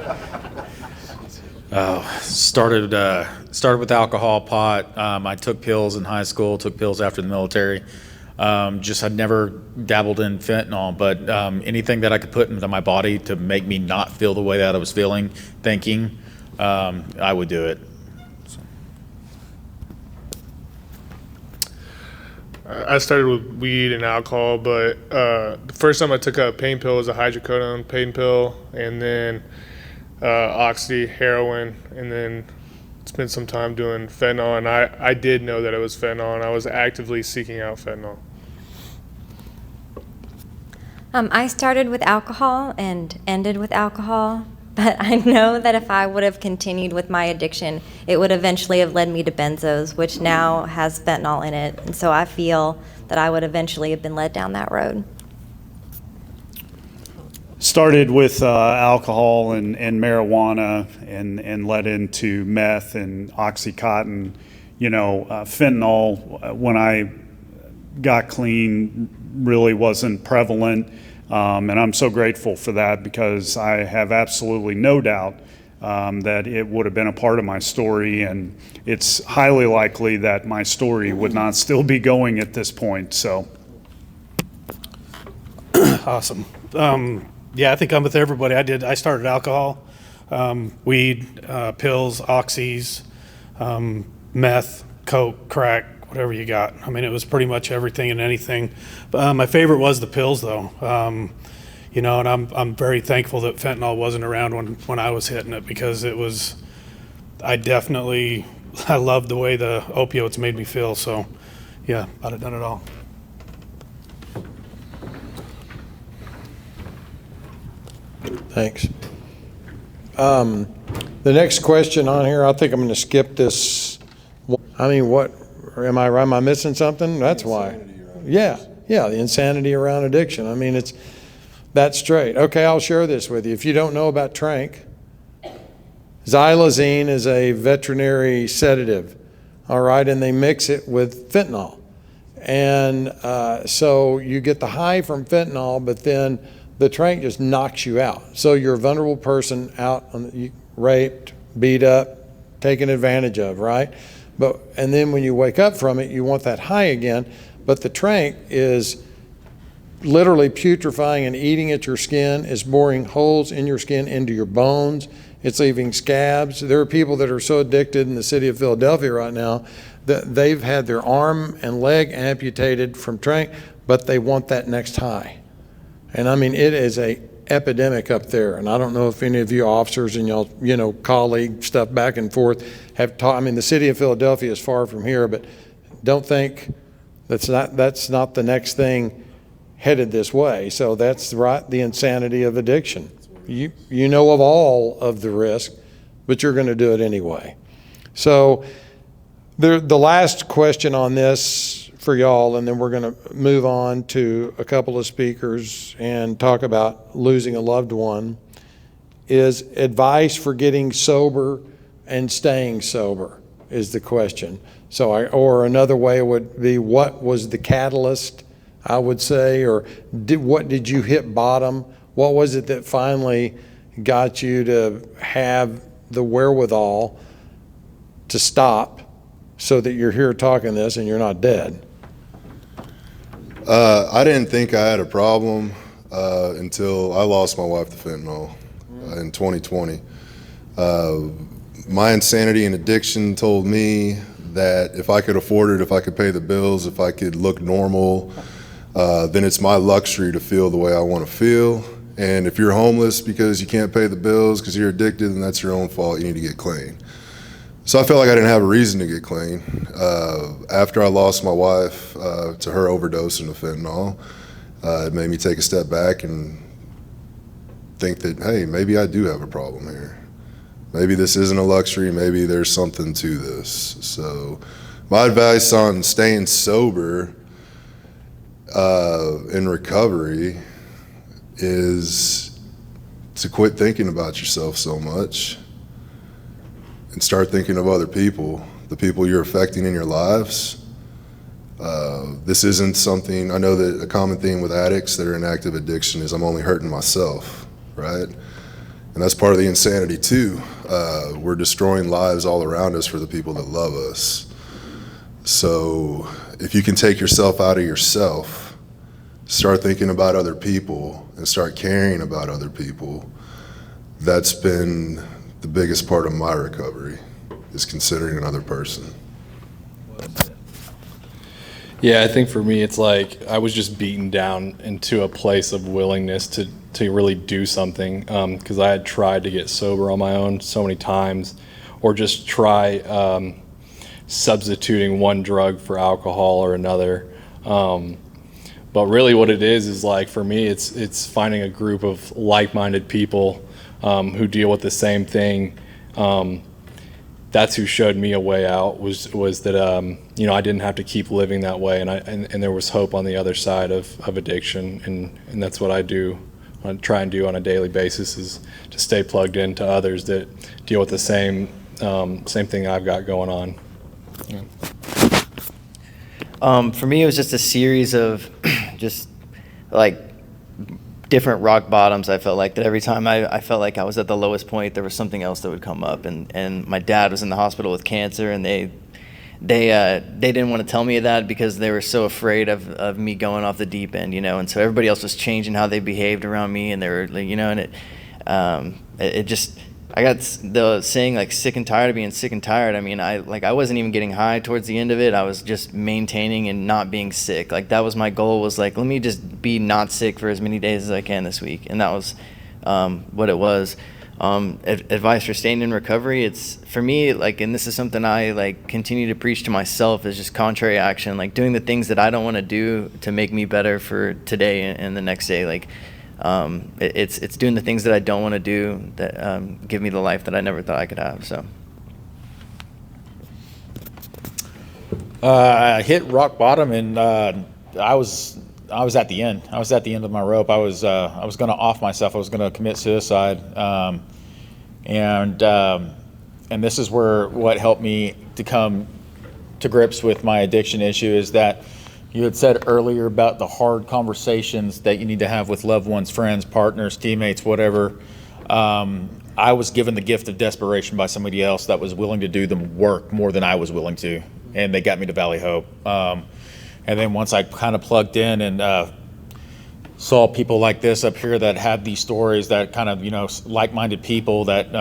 that.
Started with alcohol, pot. I took pills in high school, took pills after the military. I'd never dabbled in fentanyl, but anything that I could put into my body to make me not feel the way that I was feeling, thinking, I would do it.
I started with weed and alcohol, but the first time I took a pain pill was a hydrocodone pain pill, and then oxy, heroin, and then spent some time doing fentanyl. And I did know that it was fentanyl, and I was actively seeking out fentanyl.
I started with alcohol and ended with alcohol, but I know that if I would have continued with my addiction, it would eventually have led me to benzos, which now has fentanyl in it. And so I feel that I would eventually have been led down that road.
Started with alcohol and marijuana and led into meth and Oxycontin. Fentanyl, when I got clean, really wasn't prevalent. And I'm so grateful for that, because I have absolutely no doubt that it would have been a part of my story, and it's highly likely that my story would not still be going at this point. So,
Awesome. Yeah, I think I'm with everybody. I started alcohol, weed, pills, oxys, meth, coke, crack, whatever you got. It was pretty much everything and anything. My favorite was the pills, though.
you know, and I'm very thankful that fentanyl wasn't around when I was hitting it, because I love the way the opioids made me feel. So yeah, I'd have done it all.
Thanks. The next question on here, I think I'm going to skip this. I mean, what, am I missing something? That's why. Yeah, the insanity around addiction. I mean, that's straight. Okay, I'll share this with you. If you don't know about Trank, xylazine is a veterinary sedative, all right, and they mix it with fentanyl. And so you get the high from fentanyl, but then the Trank just knocks you out. So you're a vulnerable person out, raped, beat up, taken advantage of, right? And then when you wake up from it, you want that high again. But the Trank is literally putrefying and eating at your skin. It's boring holes in your skin into your bones. It's leaving scabs. There are people that are so addicted in the city of Philadelphia right now that they've had their arm and leg amputated from Trank, but they want that next high. And I mean, it is a epidemic up there. And I don't know if any of you officers and y'all, colleague stuff back and forth have taught. I mean, the city of Philadelphia is far from here, but don't think that's not the next thing headed this way. So that's right, the insanity of addiction. You know of all of the risk, but you're going to do it anyway. So the last question on this for y'all, and then we're going to move on to a couple of speakers and talk about losing a loved one, is advice for getting sober and staying sober is the question. So or another way would be, what was the catalyst, I would say, or what did you hit bottom? What was it that finally got you to have the wherewithal to stop so that you're here talking this and you're not dead?
I didn't think I had a problem until I lost my wife to fentanyl in 2020. My insanity and addiction told me that if I could afford it, if I could pay the bills, if I could look normal, then it's my luxury to feel the way I want to feel. And if you're homeless because you can't pay the bills because you're addicted, then that's your own fault. You need to get clean. So I felt like I didn't have a reason to get clean. After I lost my wife to her overdose into fentanyl, it made me take a step back and think that, hey, maybe I do have a problem here. Maybe this isn't a luxury. Maybe there's something to this. So my advice on staying sober in recovery is to quit thinking about yourself so much and start thinking of other people, the people you're affecting in your lives. This isn't something, I know that a common theme with addicts that are in active addiction is I'm only hurting myself, right? And that's part of the insanity too. We're destroying lives all around us for the people that love us. So if you can take yourself out of yourself, start thinking about other people and start caring about other people, that's been the biggest part of my recovery, is considering another person.
Yeah, I think for me, it's like I was just beaten down into a place of willingness to really do something, because I had tried to get sober on my own so many times, or just try substituting one drug for alcohol or another. But really what it is like, for me, it's finding a group of like-minded people who deal with the same thing. That's who showed me a way out, was that I didn't have to keep living that way, and there was hope on the other side of addiction, and that's what I try and do on a daily basis, is to stay plugged into others that deal with the same thing I've got going on. Yeah.
For me, it was just a series of just like different rock bottoms. I felt like that every time I felt like I was at the lowest point, there was something else that would come up. And my dad was in the hospital with cancer, and they didn't want to tell me that because they were so afraid of me going off the deep end, And so everybody else was changing how they behaved around me, and they were, and it just I got the saying like sick and tired of being sick and tired. I mean, I wasn't even getting high towards the end of it. I was just maintaining and not being sick. Like that was my goal, was like, let me just be not sick for as many days as I can this week. And that was what it was. Advice for staying in recovery, it's for me, like, and this is something I like continue to preach to myself, is just contrary action, like doing the things that I don't want to do to make me better for today and the next day. Like it's doing the things that I don't want to do that give me the life that I never thought I could have. So
I hit rock bottom, and I was at the end. I was at the end of my rope. I was going to off myself. I was going to commit suicide, and this is where what helped me to come to grips with my addiction issue is that you had said earlier about the hard conversations that you need to have with loved ones, friends, partners, teammates, whatever. I was given the gift of desperation by somebody else that was willing to do the work more than I was willing to, and they got me to Valley Hope. And then once I kind of plugged in and saw people like this up here that had these stories, that kind of, like-minded people that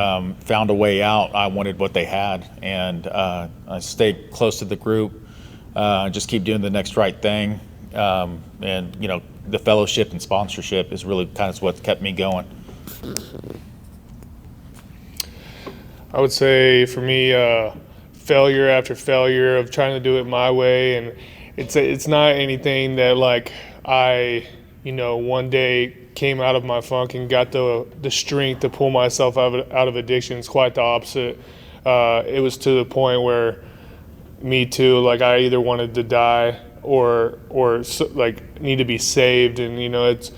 found a way out, I wanted what they had. And I stayed close to the group, just keep doing the next right thing. And, the fellowship and sponsorship is really kind of what kept me going.
I would say for me, failure after failure of trying to do it my way, and it's not anything that like I, one day came out of my funk and got the strength to pull myself out of addiction. It's quite the opposite. It was to the point where me too, like I either wanted to die or like need to be saved. And it's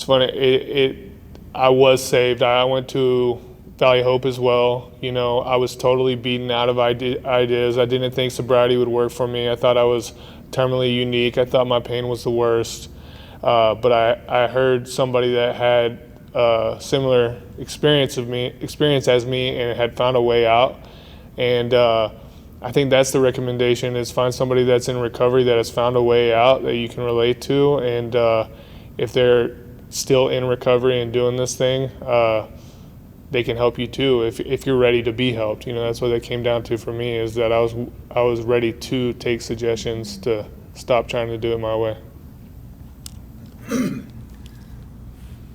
funny. I was saved. I went to Valley Hope as well. I was totally beaten out of ideas. I didn't think sobriety would work for me. I thought I was terminally unique. I thought my pain was the worst. But I heard somebody that had a similar experience as me and had found a way out. And I think that's the recommendation, is find somebody that's in recovery that has found a way out that you can relate to. And if they're still in recovery and doing this thing, they can help you too if you're ready to be helped. That's what it came down to for me, is that I was ready to take suggestions to stop trying to do it my way.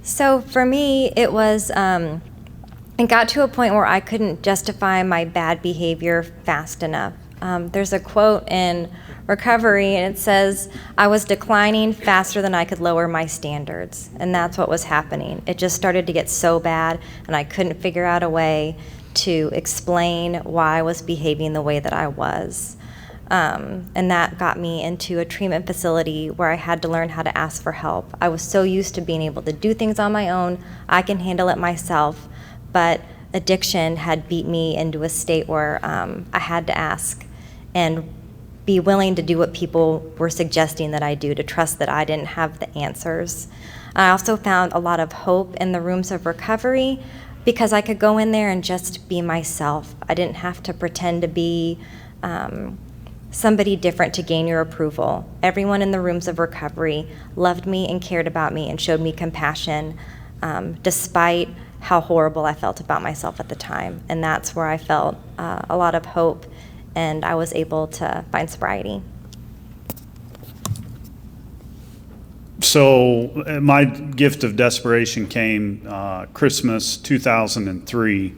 So for me, it was, it got to a point where I couldn't justify my bad behavior fast enough. There's a quote in recovery, and it says, I was declining faster than I could lower my standards. And that's what was happening. It just started to get so bad, and I couldn't figure out a way to explain why I was behaving the way that I was. And that got me into a treatment facility where I had to learn how to ask for help. I was so used to being able to do things on my own. I can handle it myself. But addiction had beat me into a state where I had to ask and be willing to do what people were suggesting that I do, to trust that I didn't have the answers. I also found a lot of hope in the rooms of recovery because I could go in there and just be myself. I didn't have to pretend to be somebody different to gain your approval. Everyone in the rooms of recovery loved me and cared about me and showed me compassion, despite how horrible I felt about myself at the time. And that's where I felt a lot of hope, and I was able to find sobriety.
So my gift of desperation came Christmas 2003.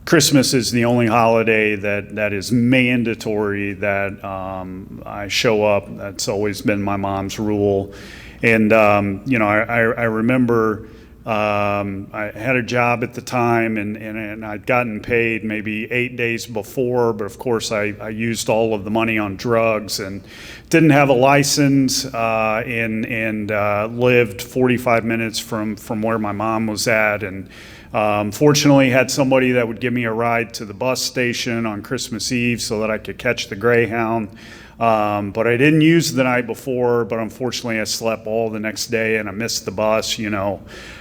Christmas is the only holiday that is mandatory that I show up. That's always been my mom's rule. And, I remember I had a job at the time, and I'd gotten paid maybe 8 days before, but of course I used all of the money on drugs and didn't have a license, and lived 45 minutes from where my mom was at. And fortunately had somebody that would give me a ride to the bus station on Christmas Eve so that I could catch the Greyhound. But I didn't use the night before, but unfortunately I slept all the next day and I missed the bus,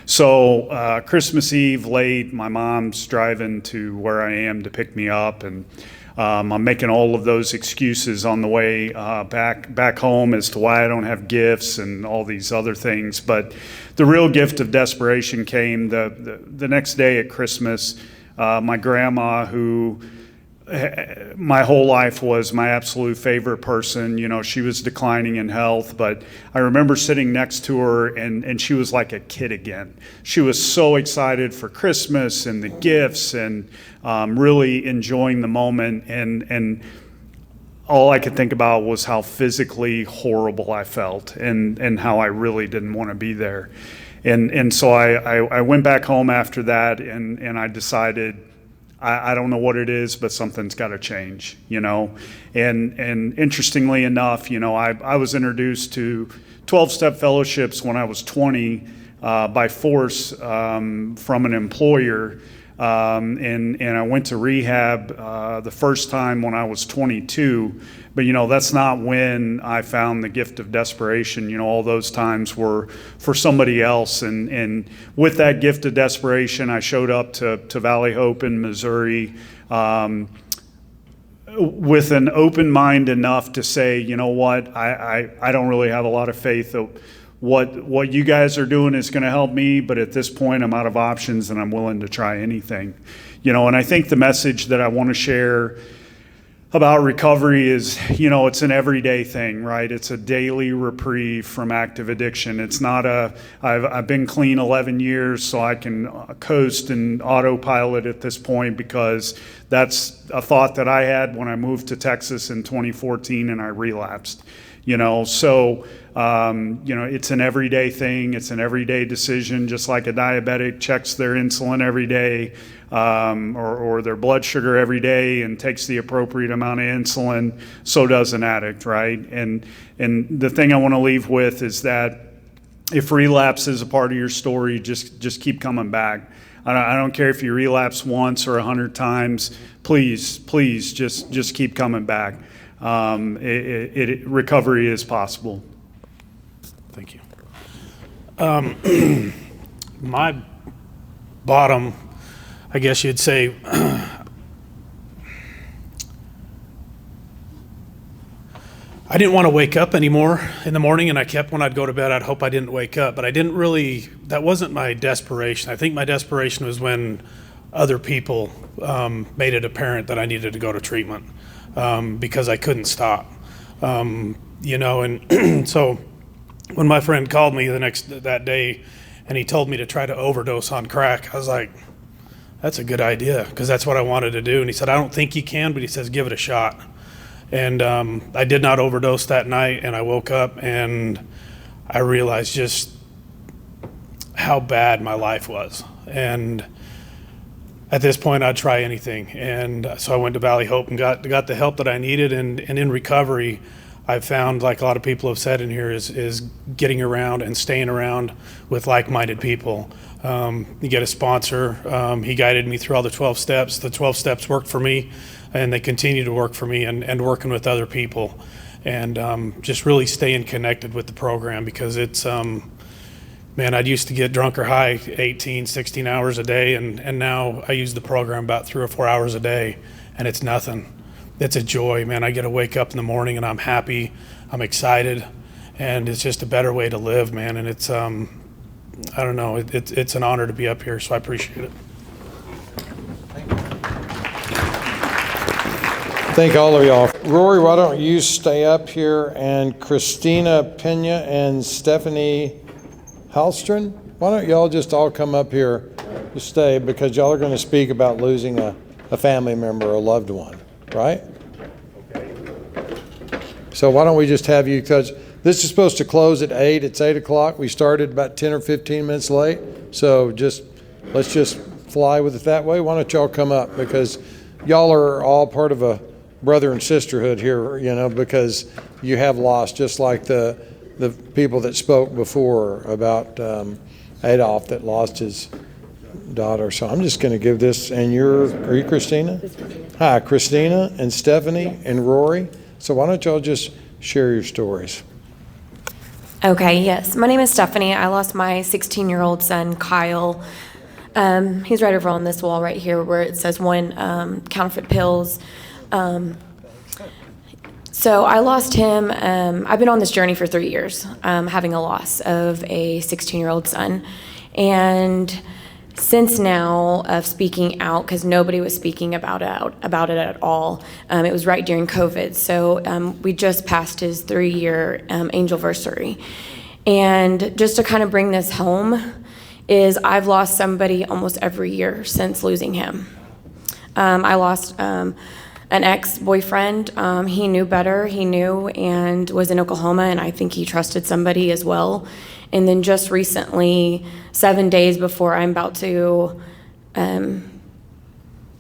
So Christmas Eve late, my mom's driving to where I am to pick me up, and I'm making all of those excuses on the way back home as to why I don't have gifts and all these other things. But the real gift of desperation came the next day at Christmas. My grandma, who my whole life was my absolute favorite person. You know, she was declining in health, but I remember sitting next to her and she was like a kid again. She was so excited for Christmas and the gifts and really enjoying the moment. And all I could think about was how physically horrible I felt and how I really didn't want to be there. And so I went back home after that and I decided, I don't know what it is, but something's got to change, you know. And interestingly enough, you know, I was introduced to 12-step fellowships when I was 20 by force from an employer. And I went to rehab the first time when I was 22. But, you know, that's not when I found the gift of desperation. You know, all those times were for somebody else. And with that gift of desperation, I showed up to Valley Hope in Missouri with an open mind enough to say, you know what, I don't really have a lot of faith that what you guys are doing is going to help me, but at this point I'm out of options and I'm willing to try anything. You know, and I think the message that I want to share about recovery is, you know, it's an everyday thing, right? It's a daily reprieve from active addiction. It's not I've been clean 11 years, so I can coast and autopilot at this point, because that's a thought that I had when I moved to Texas in 2014 and I relapsed. You know, so, you know, it's an everyday thing. It's an everyday decision, just like a diabetic checks their insulin every day, or their blood sugar every day and takes the appropriate amount of insulin. So does an addict, right? And the thing I want to leave with is that if relapse is a part of your story, just keep coming back. I don't care if you relapse once or 100 times. Please, just keep coming back. Recovery is possible.
Thank you. My bottom, I guess you'd say, I didn't want to wake up anymore in the morning, and I kept, when I'd go to bed, I'd hope I didn't wake up, but I didn't really, that wasn't my desperation. I think my desperation was when other people made it apparent that I needed to go to treatment, because I couldn't stop. You know, and so when my friend called me that day and he told me to try to overdose on crack, I was like, that's a good idea, because that's what I wanted to do. And he said, I don't think you can, but he says, give it a shot. And I did not overdose that night, and I woke up and I realized just how bad my life was. And at this point, I'd try anything. And so I went to Valley Hope and got the help that I needed. And in recovery, I've found, like a lot of people have said in here, is getting around and staying around with like-minded people. You get a sponsor. He guided me through all the 12 steps. The 12 steps worked for me, and they continue to work for me, and working with other people. And just really staying connected with the program, because it's, man, I used to get drunk or high 18, 16 hours a day, and now I use the program about 3 or 4 hours a day, and it's nothing. It's a joy, man. I get to wake up in the morning and I'm happy, I'm excited, and it's just a better way to live, man. And it's, I don't know, it's an honor to be up here, so I appreciate it.
Thank all of y'all. Rory, why don't you stay up here, and Christina Pena and Stephanie Halstrom, why don't y'all just all come up here to stay, because y'all are going to speak about losing a family member or a loved one, right? So why don't we just have you, because this is supposed to close at 8. It's 8 o'clock. We started about 10 or 15 minutes late. So let's just fly with it that way. Why don't y'all come up, because y'all are all part of a brother and sisterhood here, you know, because you have lost, just like the people that spoke before about Adolf that lost his daughter. So I'm just going to give this, and are you Christina? Hi, Christina and Stephanie and Rory. So why don't y'all just share your stories?
Okay, yes. My name is Stephanie. I lost my 16-year-old son, Kyle. He's right over on this wall right here where it says 1 counterfeit pills. So I lost him. I've been on this journey for 3 years, having a loss of a 16-year-old son. And since now of speaking out, because nobody was speaking about it at all, it was right during COVID. So we just passed his 3-year anniversary. And just to kind of bring this home is I've lost somebody almost every year since losing him. I lost an ex-boyfriend. He knew better, he knew, and was in Oklahoma, and I think he trusted somebody as well. And then just recently, 7 days before I'm about to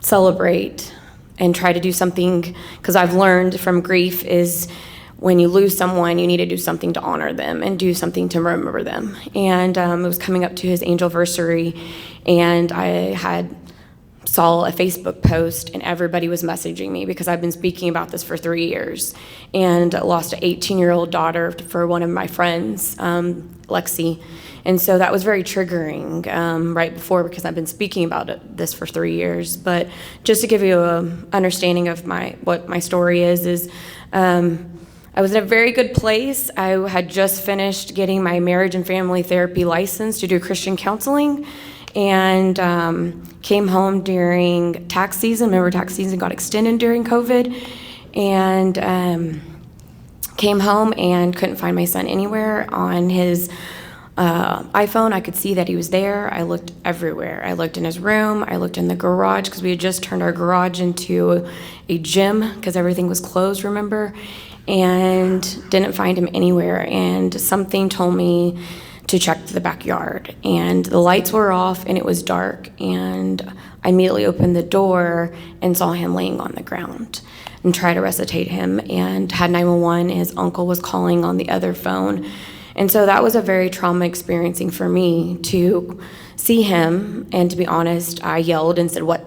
celebrate and try to do something, because I've learned from grief is when you lose someone, you need to do something to honor them and do something to remember them. And it was coming up to his anniversary, and I saw a Facebook post, and everybody was messaging me because I've been speaking about this for 3 years, and lost an 18-year-old daughter for one of my friends, Lexi. And so that was very triggering right before, because I've been speaking about this for 3 years. But just to give you an understanding of what my story is I was in a very good place. I had just finished getting my marriage and family therapy license to do Christian counseling, and came home during tax season. Remember, tax season got extended during COVID, and came home and couldn't find my son anywhere. On his iPhone, I could see that he was there. I looked everywhere. I looked in his room. I looked in the garage, because we had just turned our garage into a gym because everything was closed, remember? And didn't find him anywhere. And something told me to check the backyard, and the lights were off and it was dark, and I immediately opened the door and saw him laying on the ground and tried to resuscitate him, and had 911. His uncle was calling on the other phone. And so that was a very trauma experiencing for me to see him, and to be honest, I yelled and said, "What?"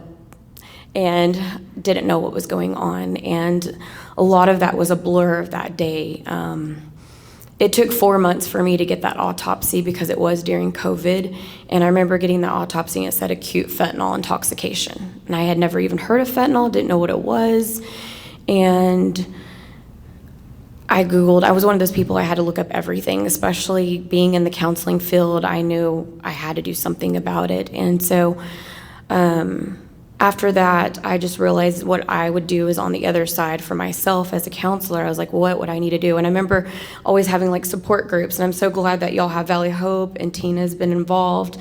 and didn't know what was going on. And a lot of that was a blur of that day. It took 4 months for me to get that autopsy because it was during COVID. And I remember getting the autopsy, and it said acute fentanyl intoxication. And I had never even heard of fentanyl, didn't know what it was. And I Googled. I was one of those people, I had to look up everything, especially being in the counseling field. I knew I had to do something about it. And so after that, I just realized what I would do is on the other side for myself as a counselor. I was like, what would I need to do? And I remember always having like support groups, and I'm so glad that y'all have Valley Hope and Tina's been involved.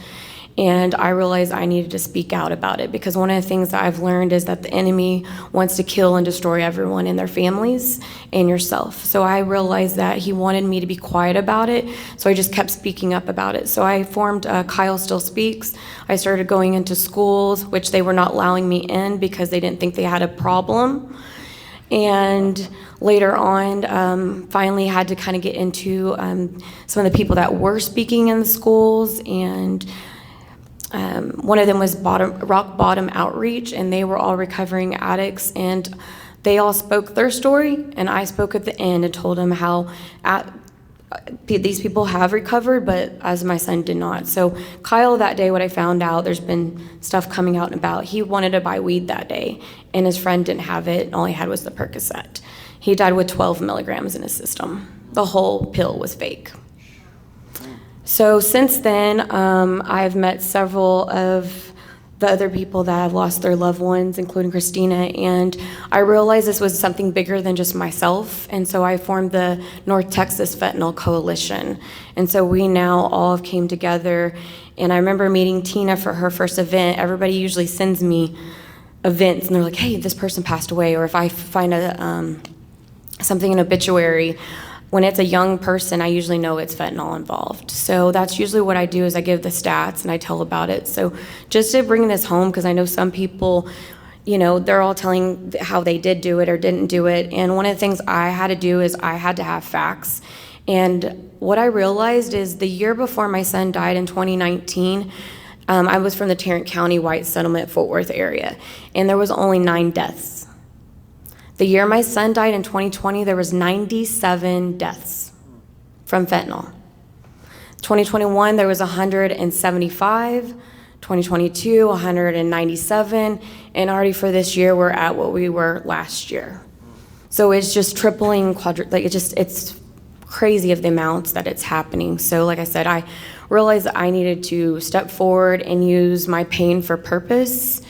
And I realized I needed to speak out about it, because one of the things that I've learned is that the enemy wants to kill and destroy everyone in their families and yourself. So I realized that he wanted me to be quiet about it, so I just kept speaking up about it. So I formed Kyle Still Speaks. I started going into schools, which they were not allowing me in because they didn't think they had a problem. And later on, finally had to kind of get into some of the people that were speaking in the schools, and one of them was Rock Bottom Outreach, and they were all recovering addicts, and they all spoke their story, and I spoke at the end and told them how these people have recovered, but as my son did not. So Kyle, that day, what I found out, there's been stuff coming out and about, he wanted to buy weed that day, and his friend didn't have it, and all he had was the Percocet. He died with 12 milligrams in his system. The whole pill was fake. So since then, I've met several of the other people that have lost their loved ones, including Christina, and I realized this was something bigger than just myself, and so I formed the North Texas Fentanyl Coalition. And so we now all have came together, and I remember meeting Tina for her first event. Everybody usually sends me events, and they're like, hey, this person passed away, or if I find something in obituary, when it's a young person, I usually know it's fentanyl involved. So that's usually what I do, is I give the stats and I tell about it. So just to bring this home, because I know some people, they're all telling how they did do it or didn't do it. And one of the things I had to do is I had to have facts. And what I realized is the year before my son died in 2019, I was from the Tarrant County White Settlement, Fort Worth area, and there was only 9 deaths. The year my son died in 2020, there was 97 deaths from fentanyl. 2021, there was 175. 2022, 197, and already for this year, we're at what we were last year. So it's just tripling, it's crazy of the amounts that it's happening. So like I said, I realized that I needed to step forward and use my pain for purpose.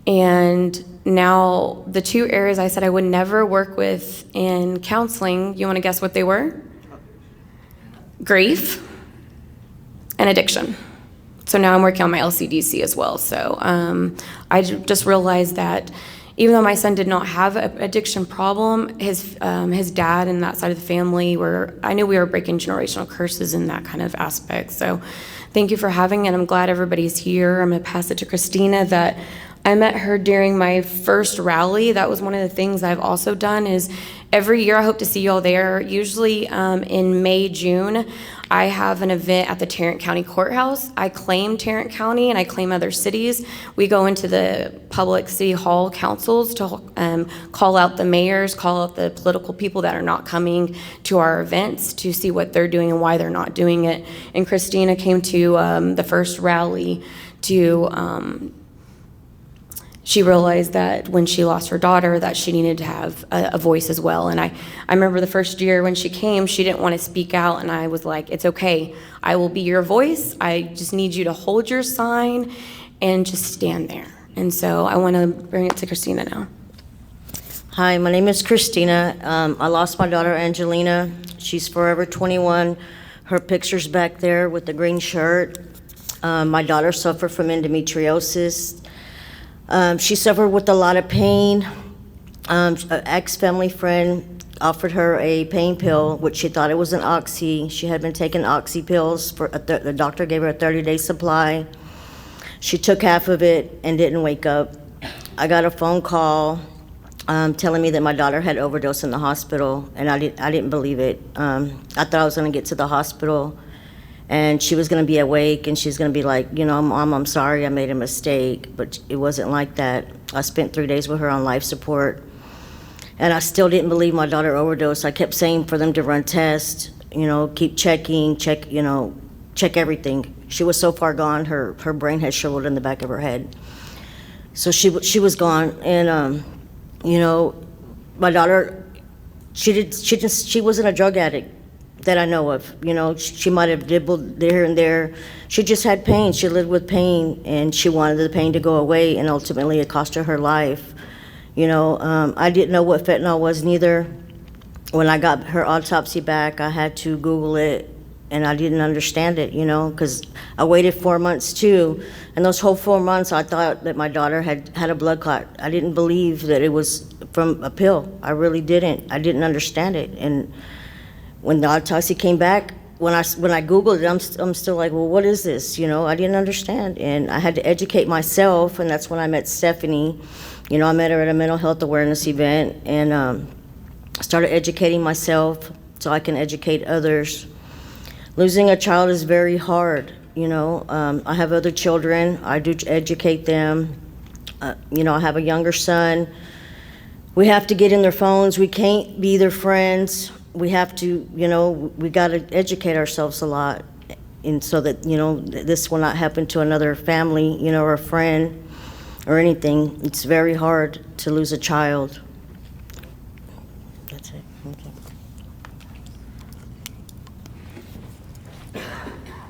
And now the two areas I said I would never work with in counseling, you want to guess what they were? Grief and addiction. So now I'm working on my LCDC as well. So I just realized that even though my son did not have an addiction problem, his dad and that side of the family I knew we were breaking generational curses in that kind of aspect. So thank you for having it. I'm glad everybody's here. I'm gonna pass it to Christina. That I met her during my first rally. That was one of the things I've also done is every year I hope to see you all there. Usually in May, June, I have an event at the Tarrant County Courthouse. I claim Tarrant County and I claim other cities. We go into the public city hall councils to call out the mayors, call out the political people that are not coming to our events to see what they're doing and why they're not doing it. And Christina came to the first rally to she realized that when she lost her daughter that she needed to have a voice as well. And I remember the first year when she came, she didn't want to speak out, and I was like, it's okay, I will be your voice. I just need you to hold your sign and just stand there. And so I want to bring it to Christina now.
Hi, my name is Christina. I lost my daughter Angelina. She's forever 21. Her picture's back there with the green shirt. My daughter suffered from endometriosis. She suffered with a lot of pain. An ex-family friend offered her a pain pill, which she thought it was an oxy. She had been taking oxy pills. The doctor gave her a 30-day supply. She took half of it and didn't wake up. I got a phone call telling me that my daughter had overdosed in the hospital, and I didn't believe it. I thought I was going to get to the hospital, and she was going to be awake, and she's going to be like, Mom, I'm sorry, I made a mistake. But it wasn't like that. I spent 3 days with her on life support, and I still didn't believe my daughter overdosed. I kept saying for them to run tests, keep checking, check everything. She was so far gone, her brain had shriveled in the back of her head. So she was gone, and my daughter, she wasn't a drug addict that I know of. She might have dibbled there and there. She just had pain. She lived with pain, and she wanted the pain to go away, and ultimately it cost her life. I didn't know what fentanyl was neither. When I got her autopsy back, I had to Google it, and I didn't understand it, because I waited 4 months too. And those whole 4 months, I thought that my daughter had a blood clot. I didn't believe that it was from a pill. I really didn't. I didn't understand it. And when the autopsy came back, when I Googled it, I'm still like, well, what is this? I didn't understand. And I had to educate myself, and that's when I met Stephanie. I met her at a mental health awareness event, and started educating myself so I can educate others. Losing a child is very hard. I have other children. I do educate them. I have a younger son. We have to get in their phones. We can't be their friends. We have to, we got to educate ourselves a lot, and so that, this will not happen to another family, or a friend or anything. It's very hard to lose a child. That's it. Okay.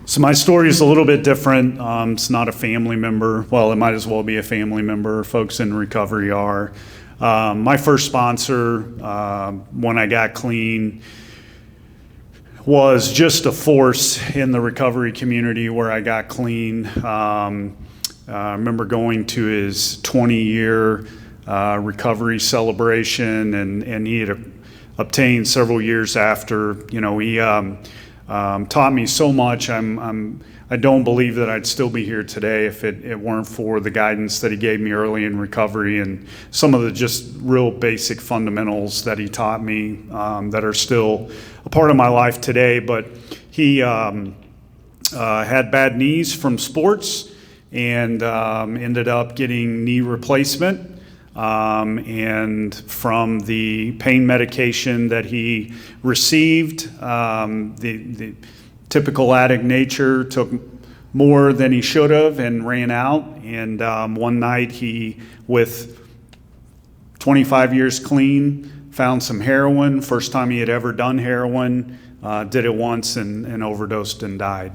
So my story is a little bit different. It's not a family member. Well, it might as well be a family member. Folks in recovery are. My first sponsor, when I got clean, was just a force in the recovery community where I got clean. I remember going to his 20-year recovery celebration, and he had obtained several years after. He taught me so much. I don't believe that I'd still be here today if it weren't for the guidance that he gave me early in recovery and some of the just real basic fundamentals that he taught me that are still a part of my life today. But he had bad knees from sports and ended up getting knee replacement. And from the pain medication that he received, the typical addict nature took more than he should have and ran out. And one night he, with 25 years clean, found some heroin. First time he had ever done heroin, did it once and overdosed and died.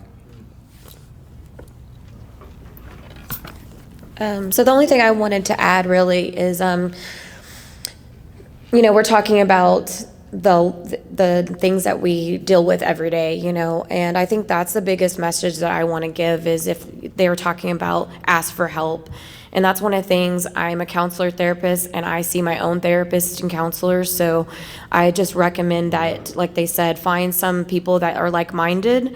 So the only thing I wanted to add really is, we're talking about the things that we deal with every day, and I think that's the biggest message that I want to give is if they're talking about ask for help. And that's one of the things, I'm a counselor therapist and I see my own therapists and counselors. So I just recommend that, like they said, find some people that are like-minded.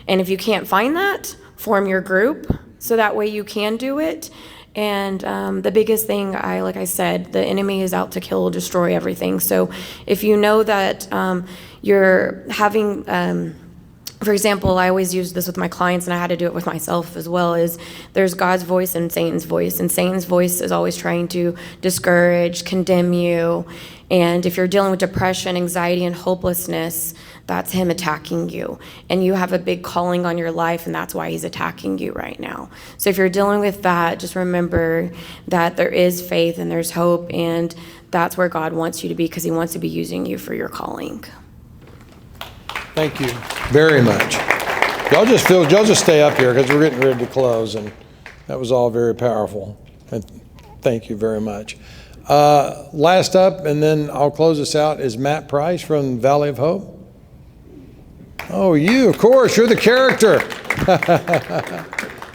And if you can't find that, form your group so that way you can do it. And the biggest thing, like I said, the enemy is out to kill, destroy everything. So if you know that you're having, for example, I always use this with my clients, and I had to do it with myself as well, is there's God's voice and Satan's voice. And Satan's voice is always trying to discourage, condemn you. And if you're dealing with depression, anxiety, and hopelessness, that's him attacking you. And you have a big calling on your life, and that's why he's attacking you right now. So if you're dealing with that, just remember that there is faith and there's hope, and that's where God wants you to be, because he wants to be using you for your calling.
Thank you very much. Y'all just stay up here because we're getting ready to close, and that was all very powerful. And thank you very much. Last up, and then I'll close this out, is Matt Price from Valley of Hope. Oh, you, of course, you're the character.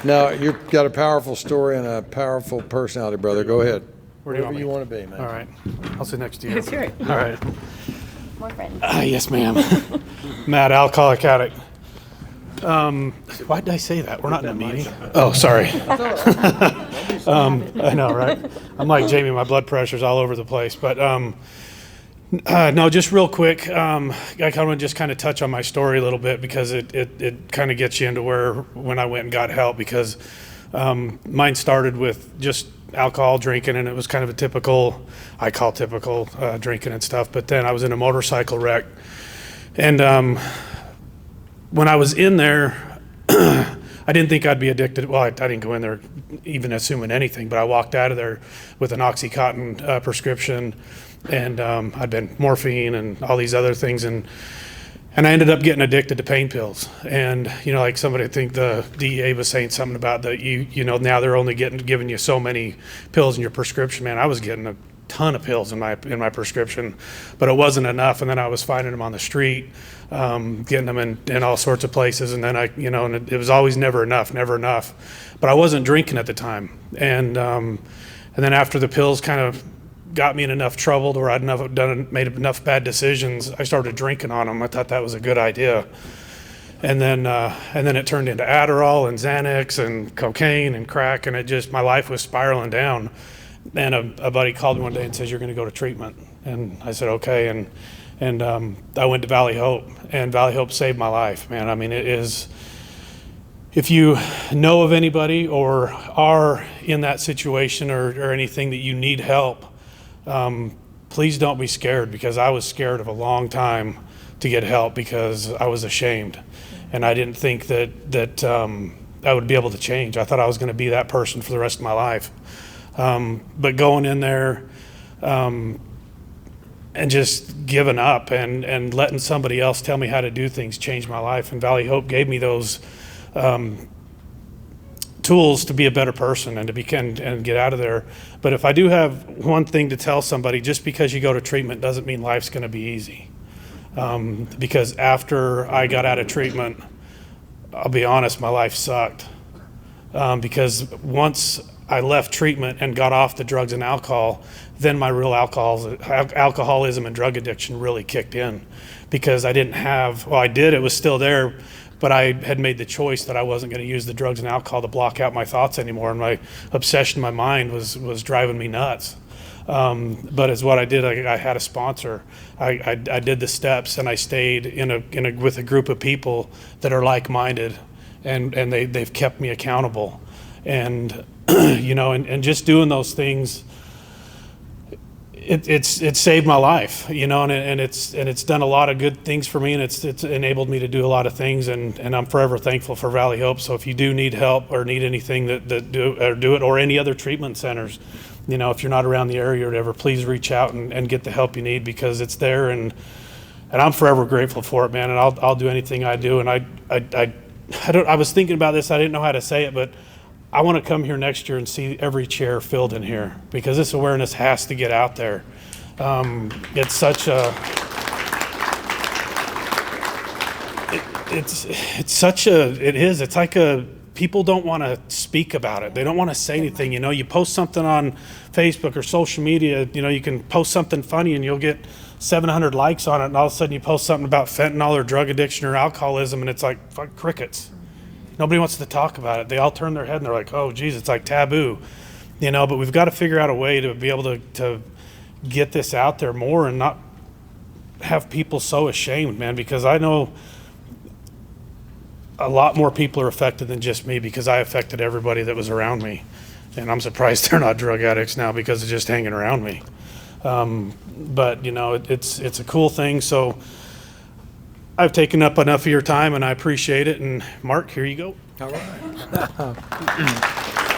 No, you've got a powerful story and a powerful personality, brother. Go ahead. Wherever you want to be, man.
All right. I'll sit next to you.
That's right.
All right.
More friends.
Yes, ma'am. Matt, alcoholic addict. Why did I say that? We're not in a meeting. Oh, sorry. I know, right? I'm like Jamie, my blood pressure's all over the place. But no, just real quick, I kind of just kind of touch on my story a little bit because it kind of gets you into when I went and got help, because mine started with just alcohol drinking, and it was kind of a typical drinking and stuff. But then I was in a motorcycle wreck, and when I was in there, I didn't think I'd be addicted. Well, I didn't go in there even assuming anything, but I walked out of there with an Oxycontin prescription, and I'd been morphine and all these other things, and I ended up getting addicted to pain pills. And like somebody, I think the DEA was saying something about that. Now they're only giving you so many pills in your prescription. Man, I was getting a ton of pills in my prescription, but it wasn't enough. And then I was finding them on the street, getting them in all sorts of places. And then and it was always never enough. But I wasn't drinking at the time. And then after the pills kind of got me in enough trouble where I'd made enough bad decisions, I started drinking on them. I thought that was a good idea. And then it turned into Adderall and Xanax and cocaine and crack, and my life was spiraling down. And a buddy called me one day and says, "You're going to go to treatment." And I said, "Okay." And I went to Valley Hope, and Valley Hope saved my life, man. I mean, it is, if you know of anybody or are in that situation or anything that you need help, please don't be scared, because I was scared of a long time to get help because I was ashamed, and I didn't think that I would be able to change. I thought I was going to be that person for the rest of my life. But going in there and just giving up and letting somebody else tell me how to do things changed my life. And Valley Hope gave me those tools to be a better person and and get out of there. But if I do have one thing to tell somebody, just because you go to treatment doesn't mean life's going to be easy. Because after I got out of treatment, I'll be honest, my life sucked. Because once I left treatment and got off the drugs and alcohol, then my real alcoholism and drug addiction really kicked in, because I didn't have, well, I did, it was still there, but I had made the choice that I wasn't going to use the drugs and alcohol to block out my thoughts anymore, and my obsession in my mind was driving me nuts. But as what I did, I had a sponsor. I did the steps, and I stayed with a group of people that are like-minded, and they've kept me accountable. And and just doing those things, it's saved my life, you know, and it's done a lot of good things for me, and it's enabled me to do a lot of things, and I'm forever thankful for Valley Hope. So if you do need help or need anything that do it, or any other treatment centers, you know, if you're not around the area or whatever, please reach out and get the help you need, because it's there, and I'm forever grateful for it, man. And I'll do anything I do. And I was thinking about this, I didn't know how to say it, but I want to come here next year and see every chair filled in here, because this awareness has to get out there. It's such a, it's like people don't want to speak about it. They don't want to say anything. You know, you post something on Facebook or social media, you know, you can post something funny and you'll get 700 likes on it, and all of a sudden you post something about fentanyl or drug addiction or alcoholism, and it's like crickets. Nobody wants to talk about it. They all turn their head and they're like, oh, geez, it's like taboo, you know. But we've got to figure out a way to be able to get this out there more and not have people so ashamed, man, because I know a lot more people are affected than just me, because I affected everybody that was around me. And I'm surprised they're not drug addicts now because of just hanging around me. But, you know, it's a cool thing. So I've taken up enough of your time, and I appreciate it. And Mark, here you go.
All right.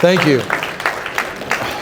Thank you.